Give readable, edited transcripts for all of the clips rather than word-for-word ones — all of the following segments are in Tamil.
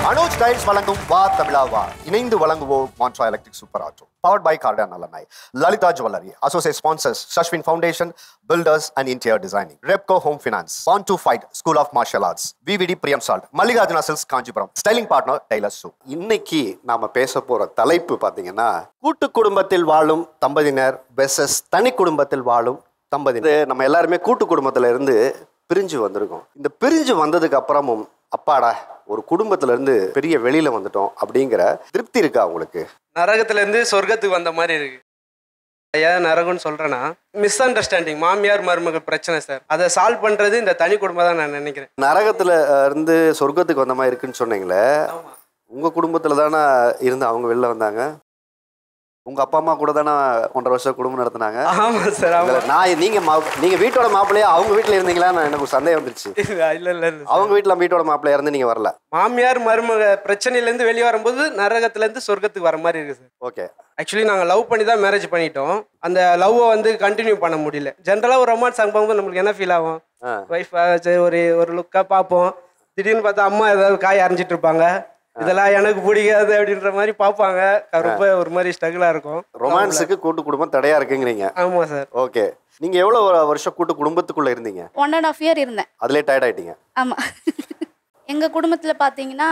அனுஜ் டைல்ஸ் வழங்கும் வா தமிழா வா இணைந்து வழங்குவோம் Montra electric super auto powered by garden நல்லநாய் Lalitha jewellery associate sponsors Sashwin foundation builders and interior designing Repco home finance born to fight school of martial arts VVD Priyam salt Mallikarjuna silks Kanchipuram styling partner tailor சூ. இன்னைக்கு நாம பேச போற தலைப்பு பாத்தீங்கன்னா கூட்டு குடும்பத்தில் வாழும் தம்பதியினர் வெர்சஸ் தனி குடும்பத்தில் வாழும் தம்பதியினர். நம்ம எல்லாருமே கூட்டு குடும்பத்துல இருந்து பிரிஞ்சு வந்திருக்கோம். இந்த பிரிஞ்சு வந்ததுக்கு அப்புறமும் அப்பாடா ஒரு குடும்பத்துல இருந்து பெரிய வெளியில வந்துட்டோம் அப்படிங்கிற திருப்தி இருக்கா உங்களுக்கு? நரகத்துல இருந்து சொர்க்கத்துக்கு வந்த மாதிரி இருக்கு. ஏன் நரகம்னு சொல்றேன்னா மிஸ் அண்டர்ஸ்டாண்டிங் மாமியார் மருமகள் பிரச்சனை சார். அதை சால்வ் பண்றது இந்த தனி குடும்பம் தான் நான் நினைக்கிறேன். நரகத்துல இருந்து சொர்க்கத்துக்கு வந்த மாதிரி இருக்குன்னு சொன்னீங்களே, உங்க குடும்பத்துல தானே இருந்து அவங்க வெளில வந்தாங்க? உங்க அப்பா அம்மா கூட தானே 1.5 வருஷம் குடும்பம் நடத்தினாங்க? ஆமா சார். நீங்க வீட்டோட மாப்பிள்ளையா அவங்க வீட்டுல இருந்தீங்களா? எனக்கு ஒரு சந்தேகம் வந்துருச்சு. இல்ல அவங்க வீட்டுல வீட்டோட மாப்பிள்ளையா இருந்து நீங்க வரல. மாமியார் மருமக பிரச்சனையில இருந்து வெளியே வரும்போது நரகத்துல இருந்து சொர்க்கத்துக்கு வர மாதிரி இருக்கு சார். ஓகே. ஆக்சுவலி நாங்க லவ் பண்ணி தான் மேரேஜ் பண்ணிட்டோம். அந்த லவ்வை வந்து கண்டினியூ பண்ண முடியல. ஜென்ரலா ஒரு ரொமான்ஸ் சாங் பார்க்கும்போது நம்மளுக்கு என்ன ஃபீல் ஆகும்? ஒய்ஃப் ஒரு லுக்கா பார்ப்போம். திடீர்னு பார்த்தா அம்மா ஏதாவது காய் அரைஞ்சிட்டு இருப்பாங்க. இதெல்லாம் எனக்கு பிடிக்காது அப்படின்ற மாதிரி பார்ப்பாங்க. ரொம்ப ஒரு மாதிரி ஸ்ட்ரகிளா இருக்கும். ரொமான்ஸுக்கு கூட்டு குடும்பம் தடையா இருக்குங்கிறீங்க? ஆமா சார். ஓகே. நீங்க எவ்வளவு வருஷம் கூட்டு குடும்பத்துக்குள்ள இருந்தீங்க? 1.5 year இருந்தேன். அதுலயே டயர்ட் ஆயிட்டீங்க? ஆமா. எங்க குடும்பத்துல பாத்தீங்கன்னா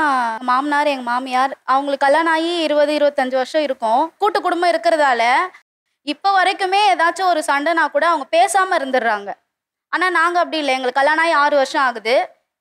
மாமனார் எங்க மாமியார் அவங்களுக்கு கல்யாணம் ஆகி 20-25 வருஷம் இருக்கும். கூட்டு குடும்பம் இருக்கிறதால இப்போ வரைக்குமே ஏதாச்சும் ஒரு சண்டைனா கூட அவங்க பேசாம இருந்துடுறாங்க. ஆனா நாங்க அப்படி இல்லை. எங்களுக்கு கல்யாணம் ஆகி 6 வருஷம் ஆகுது.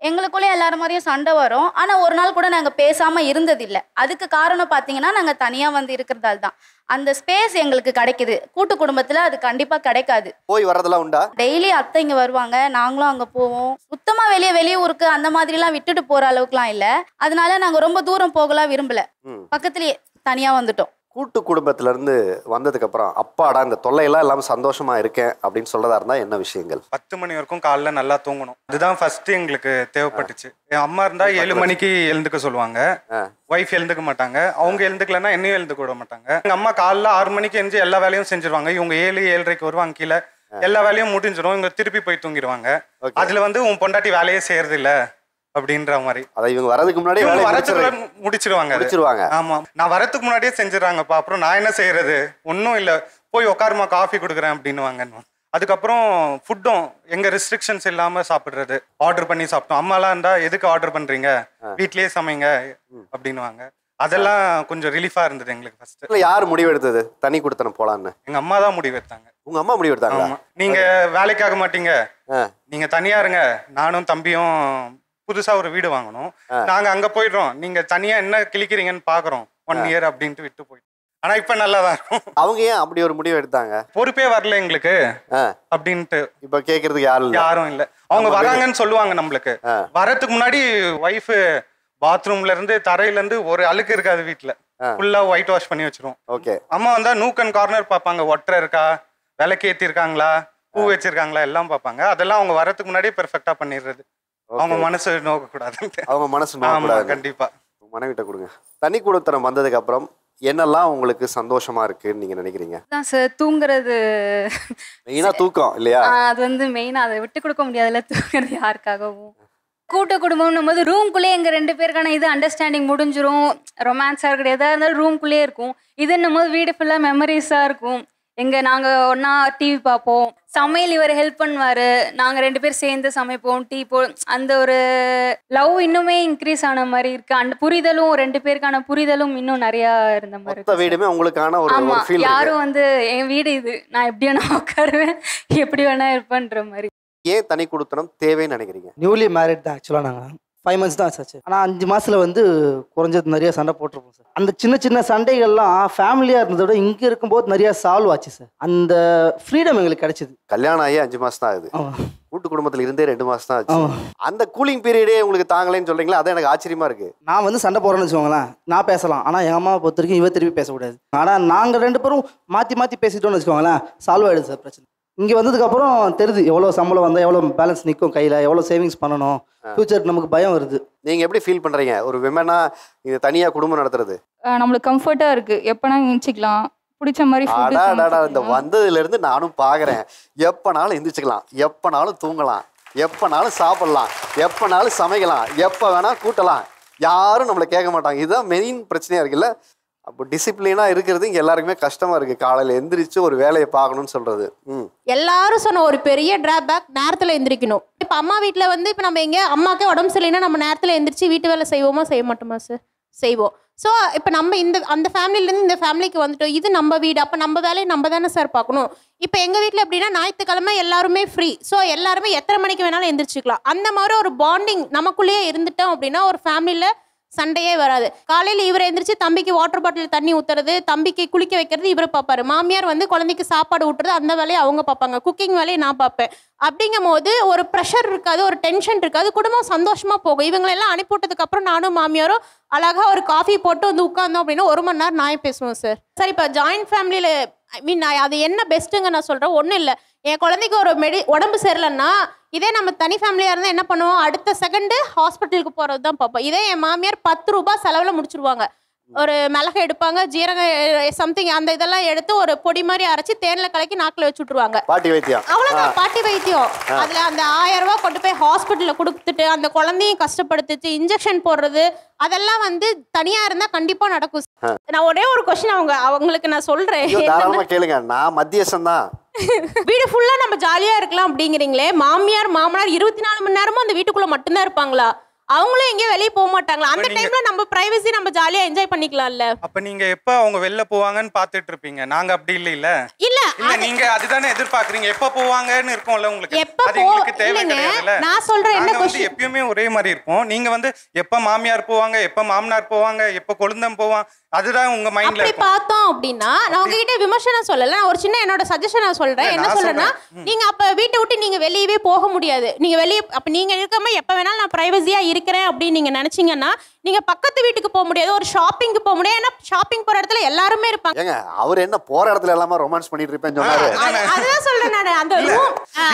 எங்களுக்குள்ளே எல்லாரும் மாதிரியும் சண்டை வரும். ஆனால் ஒரு நாள் கூட நாங்கள் பேசாமல் இருந்ததில்லை. அதுக்கு காரணம் பார்த்தீங்கன்னா நாங்கள் தனியாக வந்து இருக்கிறதால தான். அந்த ஸ்பேஸ் எங்களுக்கு கிடைக்குது. கூட்டு குடும்பத்தில் அது கண்டிப்பாக கிடைக்காது. போய் வரதெல்லாம் உண்டா? டெய்லி அத்தை இங்கே வருவாங்க, நாங்களும் அங்கே போவோம். சுத்தமாக வெளியூருக்கு அந்த மாதிரிலாம் விட்டுட்டு போகிற அளவுக்குலாம் இல்லை. அதனால நாங்கள் ரொம்ப தூரம் போகலாம் விரும்பலை. பக்கத்துலேயே தனியாக வந்துட்டோம். கூட்டு குடும்பத்துல இருந்து வந்ததுக்கு அப்புறம் அப்பாடா இந்த தொல்லையெல்லாம் இல்லாம சந்தோஷமா இருக்கேன் அப்படின்னு சொல்லதா இருந்தா என்ன விஷயங்கள்? 10 மணி வரைக்கும் காலைல நல்லா தூங்கணும். அதுதான் ஃபர்ஸ்ட் எங்களுக்கு தேவைப்பட்டுச்சு. என் அம்மா இருந்தா 7 மணிக்கு எழுந்துக்க சொல்லுவாங்க. ஒய்ஃப் எழுந்துக்க மாட்டாங்க. அவங்க எழுந்துக்கலன்னா என்னையும் எழுந்துக்க விட மாட்டாங்க. எங்க அம்மா காலைல 6 மணிக்கு எழுந்து எல்லா வேலையும் செஞ்சிருவாங்க. இவங்க 7-7:30 வருவாங்க. கீழே எல்லா வேலையும் முடிஞ்சிடும். இவங்க திருப்பி போய் தூங்கிடுவாங்க. அதுல வந்து உன் பொண்டாட்டி வேலையே செய்யறது இல்ல அப்படின்ற மாதிரி. அதை இவங்க வரதுக்கு முன்னாடியே முடிச்சிருவாங்க. ஆமா, நான் வரதுக்கு முன்னாடியே செஞ்சிடறாங்கப்பா. அப்புறம் நான் என்ன செய்யறது? ஒன்றும் இல்லை, போய் உட்காருமா காஃபி கொடுக்குறேன் அப்படின்னுவாங்க. அதுக்கப்புறம் ஃபுட்டும் எங்க ரெஸ்ட்ரிக்ஷன்ஸ் இல்லாம சாப்பிடுறது. ஆர்டர் பண்ணி சாப்பிட்டோம். அம்மாலாம் இருந்தா எதுக்கு ஆர்டர் பண்றீங்க, வீட்லயே சமைங்க அப்படின்னுவாங்க. அதெல்லாம் கொஞ்சம் ரிலீஃபா இருந்தது எங்களுக்கு. ஃபர்ஸ்ட் யார் முடிவு எடுத்தது தனி குடுத்தனம் போலான்னு? எங்க அம்மா தான் முடிவு எடுத்தாங்க. உங்க அம்மா முடிவு எடுத்தாங்க? நீங்க வேலைக்காக மாட்டீங்க, நீங்க தனியா இருங்க, நானும் தம்பியும் புதுசா ஒரு வீடு வாங்கணும், நாங்க அங்க போயிடுறோம், நீங்க தனியா என்ன கிளிக்கிறீங்கன்னு பாக்குறோம் 1 year அப்படின்ட்டு விட்டு போயிட்டோம். ஆனா இப்ப நல்லாதான் இருக்கும். அவங்க ஏன் அப்படி ஒரு முடிவு எடுத்தாங்க? பொறுப்பே வரல எங்களுக்கு அப்படின்ட்டு. இப்ப கேக்குறதுக்கு யாரும் இல்ல. அவங்க வராங்கன்னு சொல்லுவாங்க. நம்மளுக்கு வரதுக்கு முன்னாடி ஒய்ஃப் பாத்ரூம்ல இருந்து தரையில இருந்து ஒரு அழுக்கு இருக்காது வீட்டுல, ஃபுல்லா ஒயிட் வாஷ் பண்ணி வச்சிருவோம். அம்மா வந்தா நூக் அண்ட் கார்னர் பாப்பாங்க. ஒட்டரை இருக்கா, விளக்கு ஏத்தி இருக்காங்களா, பூ வச்சிருக்காங்களா எல்லாம் பாப்பாங்க. அதெல்லாம் அவங்க வரதுக்கு முன்னாடியே பெர்ஃபெக்டா பண்ணிடுறது. அவங்க மனசு நோக்க கூடாது. அவங்க மனசு நோக்க கூடாது. கண்டிப்பா. மனைவிட்ட கொடுங்க. தனி குடுத்தனம் வந்ததுக்கு அப்புறம் என்னெல்லாம் உங்களுக்கு சந்தோஷமா இருக்குன்னு நீங்க நினைக்கிறீங்க? தான் சார், தூங்குறது மெயினா. தூக்கம் இல்லையா? அது வந்து மெயினா. அதை விட்டு கொடுக்க முடியாதுல்ல தூங்குறது யாருக்காகவும். கூட்டு குடும்பம்னும் போது ரூம்குள்ளே எங்க 2 பேருக்கான இது அண்டர்ஸ்டாண்டிங் முடிஞ்சிரும். ரொமான்ஸா இருக்கட்டும், எதா இருந்தாலும் ரூம்குள்ளேயே இருக்கும். இதுன்னும் போது வீடு ஃபுல்லா மெமரிஸா இருக்கும். நாங்க ஒன்னா டிவி பார்ப்போம், சமையல் இவர் ஹெல்ப் பண்ணுவாரு, நாங்க 2 பேர் சேர்ந்து சமைப்போம், டீ அந்த ஒரு லவ் இன்னுமே இன்க்ரீஸ் ஆன மாதிரி இருக்கு. அந்த புரிதலும் 2 பேருக்கான புரிதலும் இன்னும் நிறைய இருந்த மாதிரி இருக்கு. வீடுமே உங்களுக்கான ஒரு ஃபீல். யாரும் வந்து என் வீடு இது, நான் எப்படி வேணா உட்காருவேன், எப்படி வேணா இருப்பேன்ற மாதிரி. ஏன் தனி குடுத்தனம் தேவைன்னு நினைக்கிறீங்க? நியூலி மேரிட் தான் ஆக்சுவலாக. நாங்கள் 5 months தான் ஆச்சு. ஆனால் 5 மாதத்தில் வந்து குறைஞ்சது நிறைய சண்டை போட்டிருப்போம் சார். அந்த சின்ன சண்டைகள்லாம் ஃபேமிலியாக இருந்ததை விட இங்கே இருக்கும்போது நிறைய சால்வ் ஆச்சு சார். அந்த ஃப்ரீடம் எங்களுக்கு கிடைச்சிது. கல்யாணம் ஆகி 5 மாதம் தான் ஆகுது. கூட்டு குடும்பத்தில் இருந்தே 2 மாதம் தான் ஆச்சு. அந்த கூலிங் பீரியடே உங்களுக்கு தாங்களேன்னு சொல்றீங்களா? அதான் எனக்கு ஆச்சரியமா இருக்கு. நான் வந்து சண்டை போடுறேன்னு வச்சுக்கோங்களேன், நான் பேசலாம். ஆனால் என் அம்மாவை பொறுத்த வரைக்கும் இவ திருப்பி பேசக்கூடாது. ஆனால் நாங்கள் 2 பேரும் மாற்றி பேசிட்டோம்னு வச்சுக்கோங்களேன், சால்வ் ஆகிடுது சார் பிரச்சனை. இங்கே வந்ததுக்கப்புறம் தெரியுது எவ்வளோ சம்பளம் வந்தால் எவ்வளோ பேலன்ஸ் நிற்கும் கையில், எவ்வளோ சேவிங்ஸ் பண்ணணும், ஃபியூச்சருக்கு நமக்கு பயம் வருது. நீங்கள் எப்படி ஃபீல் பண்ணுறீங்க ஒரு விமனா இது தனியாக குடும்பம் நடத்துறது? நம்மளுக்கு கம்ஃபர்ட்டாக இருக்குது, எப்போனா எந்திரிச்சிக்கலாம், பிடிச்ச மாதிரி. இந்த வந்ததுலேருந்து நானும் பார்க்குறேன், எப்போனாலும் எந்திரிச்சிக்கலாம், எப்போனாலும் தூங்கலாம், எப்போனாலும் சாப்பிடலாம், எப்போனாலும் சமைக்கலாம், எப்போ வேணால் கூட்டலாம். யாரும் நம்மளை கேட்க மாட்டாங்க. இதுதான் மெயின் பிரச்சனையா இருக்குல்ல. அப்போ டிசிப்ளினாக இருக்கிறது இங்கே எல்லாருக்குமே கஷ்டமாக இருக்குது. காலையில் எந்திரிச்சு ஒரு வேலையை பார்க்கணும்னு சொல்கிறது. எல்லாரும் சொன்ன ஒரு பெரிய டிராபேக் நேரத்தில் எந்திரிக்கணும். இப்போ அம்மா வீட்டில் வந்து இப்போ நம்ம எங்கே அம்மாக்கே உடம்பு சரியில்லைன்னா நம்ம நேரத்தில் எந்திரிச்சு வீட்டு வேலை செய்வோமா செய்ய மாட்டோமா சார்? செய்வோம். ஸோ இப்போ நம்ம அந்த ஃபேமிலியிலேருந்து இந்த ஃபேமிலிக்கு வந்துட்டோம். இது நம்ம வீடு, அப்போ நம்ம வேலையை நம்ம தானே சார் பார்க்கணும். இப்போ எங்கள் வீட்டில் எப்படின்னா ஞாயிற்றுக்கிழமை எல்லாருமே ஃப்ரீ. ஸோ எல்லாருமே எத்தனை மணிக்கு வேணாலும் எந்திரிச்சிக்கலாம். அந்த மாதிரி ஒரு பாண்டிங் நமக்குள்ளேயே இருந்துட்டோம் அப்படின்னா ஒரு ஃபேமிலியில் சண்டையே வராது. காலையில் இவர் எந்திரிச்சு தம்பிக்கு வாட்டர் பாட்டில் தண்ணி ஊற்றுறது, தம்பிக்கு குளிக்க வைக்கிறது இவர் பார்ப்பாரு. மாமியார் வந்து குழந்தைக்கு சாப்பாடு ஊட்டுறது, அந்த வேலையை அவங்க பார்ப்பாங்க. குக்கிங் வேலையை நான் பார்ப்பேன். அப்படிங்கும் போது ஒரு ப்ரெஷர் இருக்காது, ஒரு டென்ஷன் இருக்காது. குடும்பம் சந்தோஷமாக போகும். இவங்களெல்லாம் அனுப்பிவிட்டதுக்கப்புறம் நானும் மாமியாரும் அழகாக ஒரு காஃபி போட்டு வந்து உட்கார்ந்தோம் அப்படின்னா 1 மணி நேரம் நான் பேசுவோம் சார். சார் இப்போ ஜாயின்ட் ஃபேமிலியில் நான் அது என்ன பெஸ்ட்டுங்க நான் சொல்கிறேன். ஒன்றும் இல்லை, என் குழந்தைக்கு ஒரு உடம்பு சரியில்லைன்னா இதே நம்ம தனி ஃபேமிலியாக இருந்தால் என்ன பண்ணுவோம், அடுத்த செகண்டு ஹாஸ்பிட்டலுக்கு போகிறது தான் பார்ப்போம். இதே என் மாமியார் 10 ரூபாய் செலவில் முடிச்சிருவாங்க. ஒரு மிளகை எடுப்பாங்க, ஜீரகம் சம்திங் அந்த இதெல்லாம் எடுத்து ஒரு பொடி மாதிரி அரைச்சி தேனில் கலக்கி நாக்கில் வச்சு விட்ருவாங்க. பாட்டி வைத்தியம். அவ்வளோதான் பாட்டி வைத்தியம். அதில் அந்த 1000 ரூபா கொண்டு போய் ஹாஸ்பிட்டலில் கொடுத்துட்டு அந்த குழந்தையும் கஷ்டப்படுத்திட்டு இன்ஜெக்ஷன் போடுறது அதெல்லாம் வந்து தனியாக இருந்தால் கண்டிப்பாக நடக்கும். நான் ஒரே ஒரு கொஸ்டின் அவங்களுக்கு நான் சொல்கிறேன். கேளுங்க, நான் மத்தியசம் தான். வீடு ஃபுல்லா நம்ம ஜாலியா இருக்கலாம் அப்படிங்கிறீங்களே, மாமியார் மாமனார் 24 மணி நேரமும் அந்த வீட்டுக்குள்ள மட்டும்தான் இருப்பாங்களா? அவங்களும் எங்கேயும் வெளியே போக மாட்டாங்களா? அந்த டைம்ல நம்ம பிரைவசி நம்ம ஜாலியா என்ஜாய் பண்ணிக்கலாம்ல. அப்ப நீங்க எப்ப அவங்க வெளில போவாங்கன்னு பாத்துட்டு இருப்பீங்க. நாங்க அப்படி இல்ல இல்ல நீங்க அதுதானே எதிர்பார்க்கறீங்க. எப்ப போவாங்கன்னு இருக்கும்ல உங்களுக்கு. அது உங்களுக்கு தேவை கிடையாதுல. நான் சொல்றேன் என்ன क्वेश्चन, எப்பவுமே ஒரே மாதிரி இருக்கும். நீங்க வந்து எப்ப மாமியார் போவாங்க, எப்ப மாமனார் போவாங்க, எப்ப கொழுந்தம் போவாங்க, அதுதான் உங்க மைண்ட்ல அப்படி பார்த்தோம் அப்படின்னா நான் உங்ககிட்ட விமர்சனம் சொல்லல, நான் ஒரு சின்ன என்னோட சஜஷனா சொல்றேன். என்ன சொல்றேன்னா, நீங்க அப்ப வீட்டை விட்டு நீங்க வெளியவே போக முடியாது. நீங்க வெளியே அப்ப நீங்க இருக்கமா எப்ப வேணாலும் நான் பிரைவசியா இருக்கிறேன் அப்படின்னு நீங்க நினைச்சீங்கன்னா நீங்க பக்கத்து வீட்டுக்கு போக முடியாது, ஒரு ஷாப்பிங்க்கு போக முடியாது. ஏன்னா ஷாப்பிங் போற இடத்துல எல்லாருமே இருப்பாங்க. ஏங்க அவர் என்ன போற இடத்துல எல்லாமே ரொமான்ஸ் பண்ணிட்டு இருப்பேன்னு சொன்னாரு. அதுதான் சொல்றேன் நான். அந்த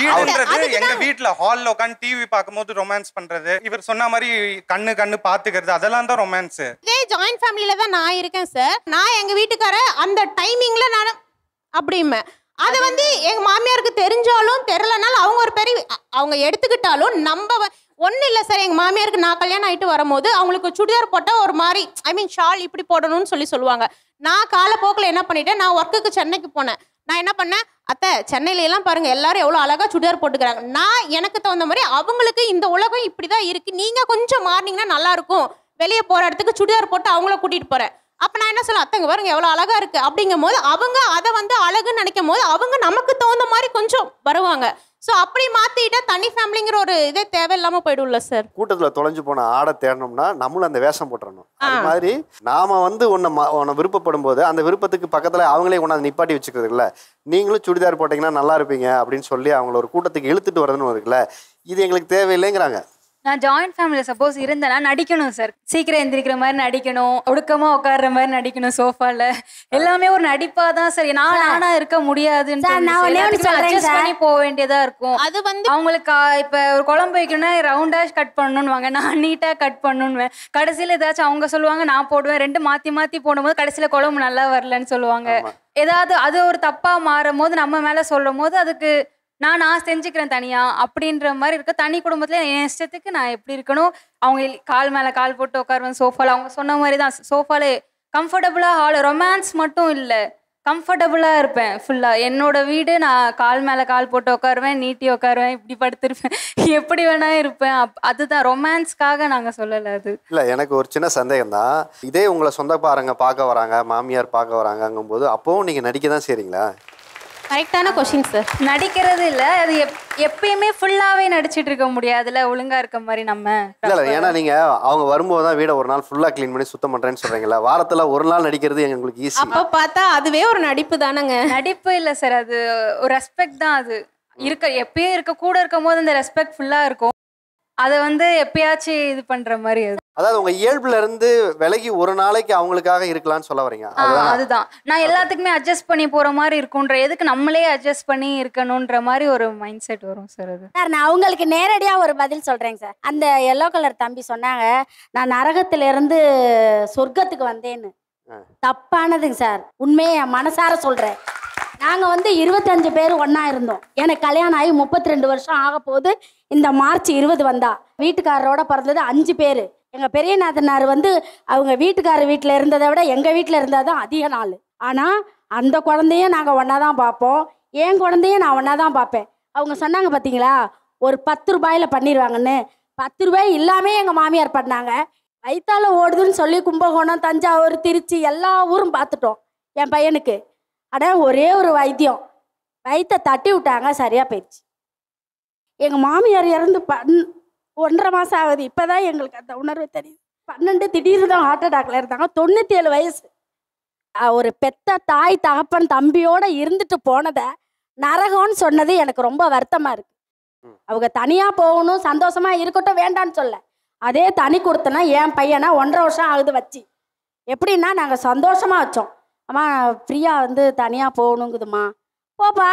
வீடுன்றது எங்க வீட்ல ஹால்ல உட்கார்ந்து டிவி பாக்கும்போது ரொமான்ஸ் பண்றது, இவர் சொன்ன மாதிரி கண்ணு பாத்துக்கிறது, அதெல்லாம் தான் ரொமான்ஸ். இதே ஜாயின்ட் ஃபேமிலில தான் நான் இருக்கேன் சார். நான் எங்க வீட்டுக்கார அந்த டைமிங்ல நான் அப்படிமே அதை வந்து எங்க மாமியாருக்கு தெரிஞ்சாலும் தெரியலனாலும் அவங்க ஒரு பெரிய அவங்க எடுத்துக்கிட்டாலும் நம்ம ஒன்றும் இல்லை சார். எங்கள் மாமியாருக்கு நான் கல்யாணம் ஆகிட்டு வரும்போது அவங்களுக்கு சுடிதார் போட்டால் ஒரு மாதிரி ஷால் இப்படி போடணும்னு சொல்லுவாங்க. நான் காலப்போக்கில் என்ன பண்ணிட்டேன், நான் ஒர்க்குக்கு சென்னைக்கு போனேன். நான் என்ன பண்ணேன், அத்தை சென்னையில எல்லாம் பாருங்க எல்லாரும் எவ்வளோ அழகாக சுடிதார் போட்டுக்கிறாங்க. நான் எனக்கு தகுந்த மாதிரி அவங்களுக்கு இந்த உலகம் இப்படி தான் இருக்குது, நீங்கள் கொஞ்சம் மாறினீங்கன்னா நல்லாயிருக்கும், வெளியே போகிற இடத்துக்கு சுடிதார் போட்டு அவங்கள கூட்டிகிட்டு போகிறேன். அப்போ நான் என்ன சொல்ல, அத்தைங்க பாருங்க எவ்வளோ அழகாக இருக்குது அப்படிங்கும் போது அவங்க அதை வந்து அழகுன்னு நினைக்கும் போது அவங்க நமக்கு தகுந்த மாதிரி கொஞ்சம் வருவாங்க. ஸோ அப்படி மாற்றிட்டா தனி ஃபேமிலிங்கிற ஒரு இதே தேவையில்லாமல் போய்டும்ல சார். கூட்டத்தில் தொலைஞ்சு போன ஆடை தேடணும்னா நம்மளும் அந்த வேஷம் போட்டுறணும். அது மாதிரி நாம வந்து உன்னை விருப்பப்படும் போது அந்த விருப்பத்துக்கு பக்கத்தில் அவங்களே கொண்டாந்து நிப்பாட்டி வச்சுக்கிறது இல்லை. நீங்களும் சுடிதார் போட்டிங்கன்னா நல்லா இருப்பீங்க அப்படின்னு சொல்லி அவங்கள ஒரு கூட்டத்துக்கு இழுத்துட்டு வரதுன்னு இருக்குல்ல, இது எங்களுக்கு தேவையில்லைங்கிறாங்க. நான் ஜாயின்ட் ஃபேமிலியில் சப்போஸ் இருந்தேன்னா நடிக்கணும் சார். சீக்கிரம் எந்திரிக்கிற மாதிரி நடிக்கணும், ஒடுக்கமாக உட்கார்ற மாதிரி நடிக்கணும் சோஃபாவில். எல்லாமே ஒரு நடிப்பாக தான் சார். நானா இருக்க முடியாதுன்னு அட்ஜஸ்ட் பண்ணி போக வேண்டியதாக இருக்கும். அது வந்து அவங்களுக்கு இப்போ ஒரு குழம்பு வைக்கணும்னா ரவுண்டாக கட் பண்ணணும்னுவாங்க, நான் நீட்டாக கட் பண்ணணுன்னுவேன். கடைசியில் ஏதாச்சும் அவங்க சொல்லுவாங்க, நான் போடுவேன். 2 மாற்றி போடும்போது கடைசியில் குழம்பு நல்லா வரலன்னு சொல்லுவாங்க. ஏதாவது அது ஒரு தப்பாக மாறும் போது நம்ம மேலே சொல்லும் போது அதுக்கு நான் செஞ்சுக்கிறேன் தனியா அப்படின்ற மாதிரி இருக்க. தனி குடும்பத்துல என் இஷ்டத்துக்கு நான் எப்படி இருக்கணும், அவங்க கால் மேல கால் போட்டு உட்காருவேன் சோஃபால. அவங்க சொன்ன மாதிரி தான் சோஃபால கம்ஃபர்டபுளா. ஹால் ரொமான்ஸ் மட்டும் இல்லை, கம்ஃபர்டபுளா இருப்பேன் ஃபுல்லா. என்னோட வீடு, நான் கால் மேல கால் போட்டு உட்காருவேன், நீட்டி உட்காருவேன், இப்படி படுத்திருப்பேன், எப்படி வேணா இருப்பேன். அதுதான் ரொமான்ஸ்க்காக நாங்க சொல்லல. அது இல்லை, எனக்கு ஒரு சின்ன சந்தேகம் தான். இதே உங்களை சொந்தக்காரங்க பார்க்க வராங்க, மாமியார் பார்க்க வராங்கங்கும் போது அப்பவும் நீங்க நடிக்க தான் செய்றீங்களா? கரெக்டான கொஸ்டின் சார். நடிக்கிறது இல்லை, அது எப்பயுமே ஃபுல்லாவே நடிச்சிட்டு இருக்க முடியாதுல, ஒழுங்கா இருக்க மாதிரி நம்ம. இல்லை, ஏன்னா நீங்க அவங்க வரும்போது தான் வீடை ஒரு நாள் ஃபுல்லா க்ளீன் பண்ணி சுத்தம் பண்றேன்னு சொல்றீங்களா, வாரத்துல ஒரு நாள் நடிக்கிறது எங்களுக்கு ஈஸி. அப்போ பார்த்தா அதுவே ஒரு நடிப்பு தானங்க. நடிப்பு இல்லை சார், அது ஒரு ரெஸ்பெக்ட் தான். அது எப்பயும் இருக்க கூட இருக்கும் போது அந்த ரெஸ்பெக்ட் ஃபுல்லா இருக்கும். அதை வந்து எப்பயாச்சும் இது பண்ற மாதிரி. அதாவது உங்க இயல்புல இருந்து விலகி ஒரு நாளைக்கு அவங்களுக்காக இருக்கலாம்னு சொல்ல வரீங்க. அதுதான் நான் எல்லாத்துக்குமே அட்ஜஸ்ட் பண்ணி போற மாதிரி இருக்குன்ற, எதுக்கு நம்மளே அட்ஜஸ்ட் பண்ணி இருக்கணும்ன்ற மாதிரி ஒரு மைண்ட் செட் வரும் சார். அது சார் நான் அவங்களுக்கு நேரடியா ஒரு பதில் சொல்றேங்க சார். அந்த எல்லோ கலர் தம்பி சொன்னாங்க நான் நரகத்திலிருந்து சொர்க்கத்துக்கு வந்தேன்னு. தப்பானதுங்க சார், உண்மையை மனசார சொல்றேன். நாங்கள் வந்து 25 பேர் ஒன்றா இருந்தோம். எனக்கு கல்யாணம் ஆகி 32 வருஷம் ஆக போது. இந்த மார்ச் 20 வந்தா. வீட்டுக்காரரோட பிறந்தது 5 பேர். எங்கள் பெரிய நாத்தனார் வந்து அவங்க வீட்டுக்காரர் வீட்டில் இருந்ததை விட எங்கள் வீட்டில் இருந்தால் தான் அதிக நாள். ஆனால் அந்த குழந்தையும் நாங்கள் ஒன்றா தான் பார்ப்போம், என் குழந்தையும் நான் ஒன்றா தான் பார்ப்பேன். அவங்க சொன்னாங்க பார்த்தீங்களா, ஒரு 10 ரூபாயில் பண்ணிடுவாங்கன்னு. 10 ரூபாய் இல்லாமல் எங்கள் மாமியார் பண்ணாங்க. வயிற்றால ஓடுதுன்னு சொல்லி கும்பகோணம், தஞ்சாவூர், திருச்சி எல்லா ஊரும் பார்த்துட்டோம் என் பையனுக்கு. ஆனால் ஒரே ஒரு வைத்தியம், வயிற்றை தட்டி விட்டாங்க, சரியாக போயிடுச்சு. எங்கள் மாமியார் இறந்து 1.5 மாதம் ஆகுது. இப்போ தான் எங்களுக்கு அந்த உணர்வு தெரியுது. 12 திடீர்னு தான் ஹார்ட் அட்டாக்ல இருந்தாங்க. 97 வயசு. ஒரு பெத்த தாய் தகப்பன் தம்பியோட இருந்துட்டு போனதை நரகம்னு சொன்னது எனக்கு ரொம்ப வருத்தமாக இருக்குது. அவங்க தனியாக போகணும், சந்தோஷமாக இருக்கட்டும், வேண்டான்னு சொல்ல. அதே தனி கொடுத்தனா என் பையனை 1.5 வருஷம் ஆகுது வச்சு. எப்படின்னா நாங்கள் சந்தோஷமாக வச்சோம். அம்மா ஃப்ரீயாக வந்து தனியாக போகணுங்குதுமா, போப்பா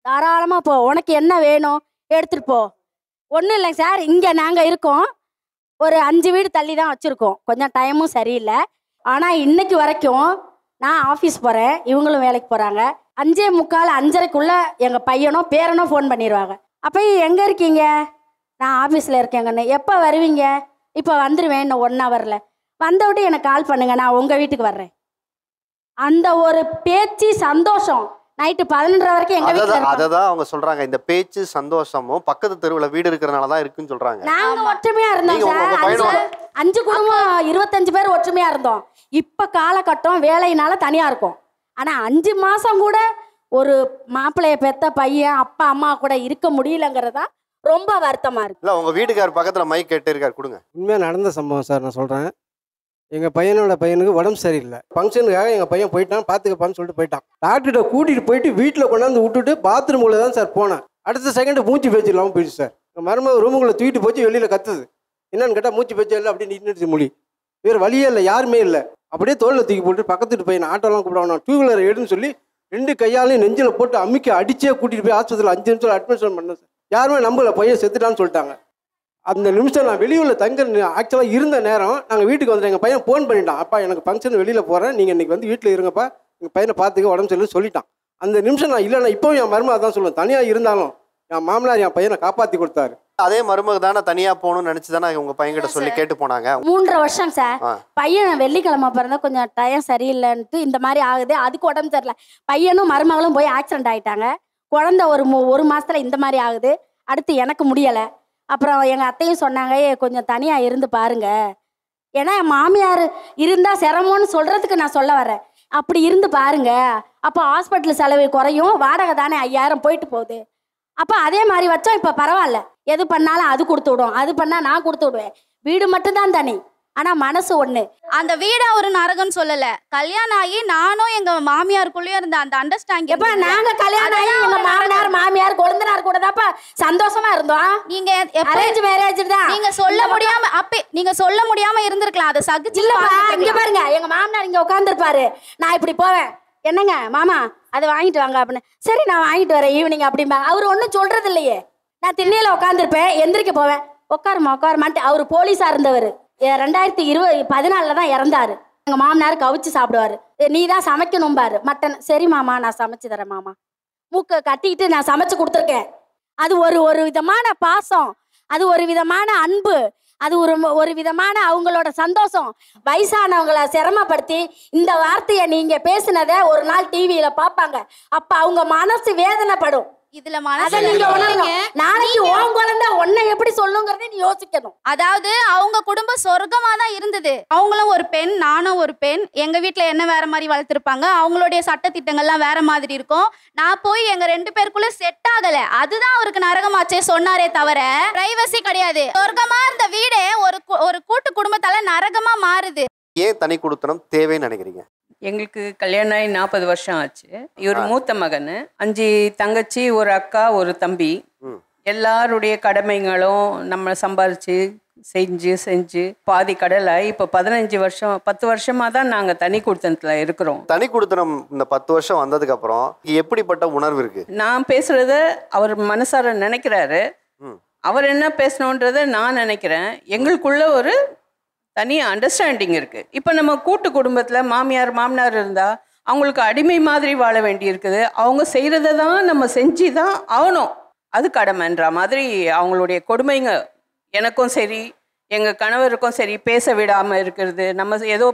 தாராளமாக போ, உனக்கு என்ன வேணும் எடுத்துகிட்டு போ. ஒன்றும் இல்லைங்க சார், இங்கே நாங்கள் இருக்கோம், ஒரு 5 வீடு தள்ளி தான் வச்சுருக்கோம். கொஞ்சம் டைமும் சரியில்லை. ஆனால் இன்னைக்கு வரைக்கும் நான் ஆஃபீஸ் போகிறேன், இவங்களும் வேலைக்கு போகிறாங்க. 5:45 5:30க்குள்ளே எங்கள் பையனோ பேரனோ ஃபோன் பண்ணிடுவாங்க. அப்போ எங்கே இருக்கீங்க? நான் ஆஃபீஸில் இருக்கேங்கண்ணே. எப்போ வருவீங்க? இப்போ வந்துடுவேன், இன்னும் 1 ஹவரில். வந்தவிட்டு எனக்கு கால் பண்ணுங்க, நான் உங்கள் வீட்டுக்கு வர்றேன். அந்த ஒரு பேச்சு சந்தோஷம் நைட்டு 11:30 வரைக்கும் எங்க வீட்டுல. அததான் அவங்க சொல்றாங்க, இந்த பேச்சு சந்தோஷமும் பக்கத்து தெருவுல வீடு இருக்கிறனால தான் இருக்குன்னு சொல்றாங்க. நாங்க ஒற்றுமையா இருந்தோம் சார். 5 குடும்பம் 25 பேர் ஒற்றுமையா இருந்தோம். இப்ப காலகட்டம் வேலையினால தனியா இருக்கும். ஆனா 5 மாசம் கூட ஒரு மாப்பிள்ளைய பெத்த பையன் அப்பா அம்மா கூட இருக்க முடியலங்கிறதா ரொம்ப வருத்தமா இருக்கு. இல்ல உங்க வீட்டுக்கார் பக்கத்துல மைக் கேட்டு இருக்காரு, கொடுங்க. உண்மையா நடந்த சம்பவம் சார், நான் சொல்றேன். எங்கள் பையனுக்கு உடம்பு சரியில்லை. ஃபங்க்ஷனுக்காக எங்கள் பையன் போயிட்டான், பார்த்துக்கப்பான்னு சொல்லிட்டு போயிட்டான். டாக்டர்கிட்ட கூட்டிகிட்டு போயிட்டு வீட்டில் கொண்டாந்து விட்டுட்டு பாத்ரூமில் தான் சார் போனேன். அடுத்த செகண்டு மூச்சு பேச்சு இல்லாமல் போயிடுச்சு சார். எங்கள் மருமக ரூமுக்குள்ளே தூக்கிட்டு போச்சு, வெளியில் கத்துது. என்னன்னு கேட்டால் மூச்சு பேச்சு இல்லை அப்படின்னு நின்றுச்சு மொழி. வேறு வழியே இல்லை, யாருமே இல்லை. அப்படியே தோளில் தூக்கி போட்டு பக்கத்துட்டு பையன் ஆட்டோலாம் கூப்பிடுவான், 2 வீலர் எடுன்னு சொல்லி 2 கையாலையும் நெஞ்சில் போட்டு அம்மிக்க அடிச்சே கூட்டிகிட்டு போய் ஆஸ்பத்திரியில் 5 நிமிஷம் அட்மிஷன் பண்ணேன் சார். யாருமே நம்பல, பையன் செத்துட்டான்னு சொல்லிட்டாங்க. அந்த நிமிஷம் நான் வெளியூரில் தங்க ஆக்சுவலாக இருந்த நேரம் நாங்கள் வீட்டுக்கு வந்துட்டேன். எங்கள் பையன் ஃபோன் பண்ணிட்டான், அப்பா எனக்கு ஃபங்க்ஷன் வெளியில் போகிறேன், நீங்கள் இன்றைக்கி வந்து வீட்டில் இருங்கப்பா, எங்கள் பையனை பார்த்துக்க உடம்பு சரியில்லைன்னு சொல்லிட்டான். அந்த நிமிஷம் நான் இல்லைன்னா இப்போவும் என் மருமக தான் சொல்லுவேன், தனியாக இருந்தாலும் என் மாமனார் என் பையனை காப்பாற்றி கொடுத்தாரு. அதே மருமக தானே தனியாக போகணும்னு நினச்சி தானே உங்க பையன்கிட்ட சொல்லி கேட்டு போனாங்க. 3.5 வருஷம் சார். பையன் வெள்ளிக்கிழமை பிறந்தா கொஞ்சம் டயம் சரியில்லைன்ட்டு இந்த மாதிரி ஆகுது, அதுக்கு உடம்பு சரியில்லை. பையனும் மருமகளும் போய் ஆக்சிடென்ட் ஆகிட்டாங்க. குழந்தை ஒரு மாதத்தில் இந்த மாதிரி ஆகுது. அடுத்து எனக்கு முடியலை. அப்புறம் எங்கள் அத்தையும் சொன்னாங்க, கொஞ்சம் தனியாக இருந்து பாருங்க, ஏன்னா என் மாமியார் இருந்தால் சிரமம்னு சொல்கிறதுக்கு நான் சொல்ல வரேன். அப்படி இருந்து பாருங்க, அப்போ ஹாஸ்பிட்டல் செலவு குறையும், வாடகை தானே 5000 போயிட்டு போகுது. அப்போ அதே மாதிரி வச்சோம், இப்போ பரவாயில்ல, எது பண்ணாலும் அது கொடுத்து விடும், அது பண்ணால் நான் கொடுத்து விடுவேன். வீடு மட்டும்தான் தனி, ஆனா மனசு ஒண்ணு. அந்த வீடு ஒரு நரகம்னு சொல்லல, கல்யாணம் ஆகி நானும் எங்க மாமியாருக்குள்ளேயும் இருந்த அந்த அண்டர்ஸ்டாண்டிங். எப்ப நாங்க கல்யாணம் ஆகி எங்க மாமனார் மாமியார் கொழுந்தனார் கூட தான்ப்பா சந்தோஷமா இருந்தோம். நீங்க அரேஞ்ச் மேரேஜ் தான். நீங்க சொல்ல முடியாம நீங்க சொல்ல முடியாம இருந்திருக்கலாம், அதை சகிச்சு. இல்லப்பா, இங்க பாருங்க, எங்க மாமனார் இங்க உட்காந்துருப்பாரு, நான் இப்படி போவேன், என்னங்க மாமா அதை வாங்கிட்டு வாங்க அப்படின்னு. சரி நான் வாங்கிட்டு வரேன் ஈவினிங் அப்படிம்பாங்க. அவர் ஒன்றும் சொல்றது இல்லையே. நான் திண்ணையில உட்காந்துருப்பேன், எந்திரிக்க போவேன், உட்காருமான்ட்டு. அவர் போலீஸா இருந்தவர், 2014 தான் இறந்தாரு. எங்க மாமனார் கவிச்சு சாப்பிடுவாரு. நீ தான் சமைக்கணும்பாரு மட்டன். சரி மாமா நான் சமைச்சு தரேன் மாமா. மூக்க கட்டிக்கிட்டு நான் சமைச்சு கொடுத்துருக்கேன். அது ஒரு விதமான பாசம், அது ஒரு விதமான அன்பு, அது ஒரு விதமான அவங்களோட சந்தோஷம். வயசானவங்களை சிரமப்படுத்தி இந்த வார்த்தையை நீங்க பேசினதை ஒரு நாள் டிவியில பார்ப்பாங்க, அப்ப அவங்க மனசு வேதனைப்படும். இதுல மனசு நீங்க நாளைக்கு உன் குழந்தை உன்னை எப்படி சொல்லுங்கிறத நீ யோசிக்கணும். அதாவது அவங்க குடும்பம் சொர்க்கமா தான் இருந்தது. அவங்களும் ஒரு பெண், நானும் ஒரு பெண். எங்க வீட்டுல என்ன வேற மாதிரி வளர்த்துருப்பாங்க, அவங்களுடைய சட்ட திட்டங்கள்லாம் வேற மாதிரி இருக்கும். நான் போய் எங்க 2 பேருக்குள்ள செட் ஆகல, அதுதான் அவருக்கு நரகமாச்சே சொன்னாரே தவிர பிரைவசி கிடையாது. சொர்க்கமா இருந்த வீடே ஒரு கூட்டு குடும்பத்தால நரகமா மாறுது. ஏன் தனி குடுத்தனம் தேவைன்னு நினைக்கிறீங்க? எங்களுக்கு கல்யாணம் ஆகி 40 வருஷம் ஆச்சு. இவர் மூத்த மகன், 5 தங்கச்சி, ஒரு அக்கா, ஒரு தம்பி. எல்லாருடைய கடமைகளும் நம்ம சம்பாரிச்சு செஞ்சு பாதி கடலாய் இப்போ 15 வருஷம் 10 வருஷமா தான் நாங்க தனி குடுத்தனத்துல இருக்கிறோம். தனி குடுத்தனம் இந்த 10 வருஷம் வந்ததுக்கு அப்புறம் எப்படிப்பட்ட உணர்வு இருக்கு? நான் பேசுறத அவர் மனசார நினைக்கிறாரு, அவர் என்ன பேசணுன்றத நான் நினைக்கிறேன். எங்களுக்குள்ள ஒரு தனி அண்டர்ஸ்டாண்டிங் இருக்கு. இப்போ நம்ம கூட்டு குடும்பத்தில் மாமனார் இருந்தால் அவங்களுக்கு அடிமை மாதிரி வாழ வேண்டி இருக்குது. அவங்க செய்கிறத தான் நம்ம செஞ்சு தான் ஆகணும், அது கடமைன்ற மாதிரி அவங்களுடைய கொடுமைங்க எனக்கும் சரி எங்கள் கணவருக்கும் சரி பேச விடாமல் இருக்கிறது. நம்ம ஏதோ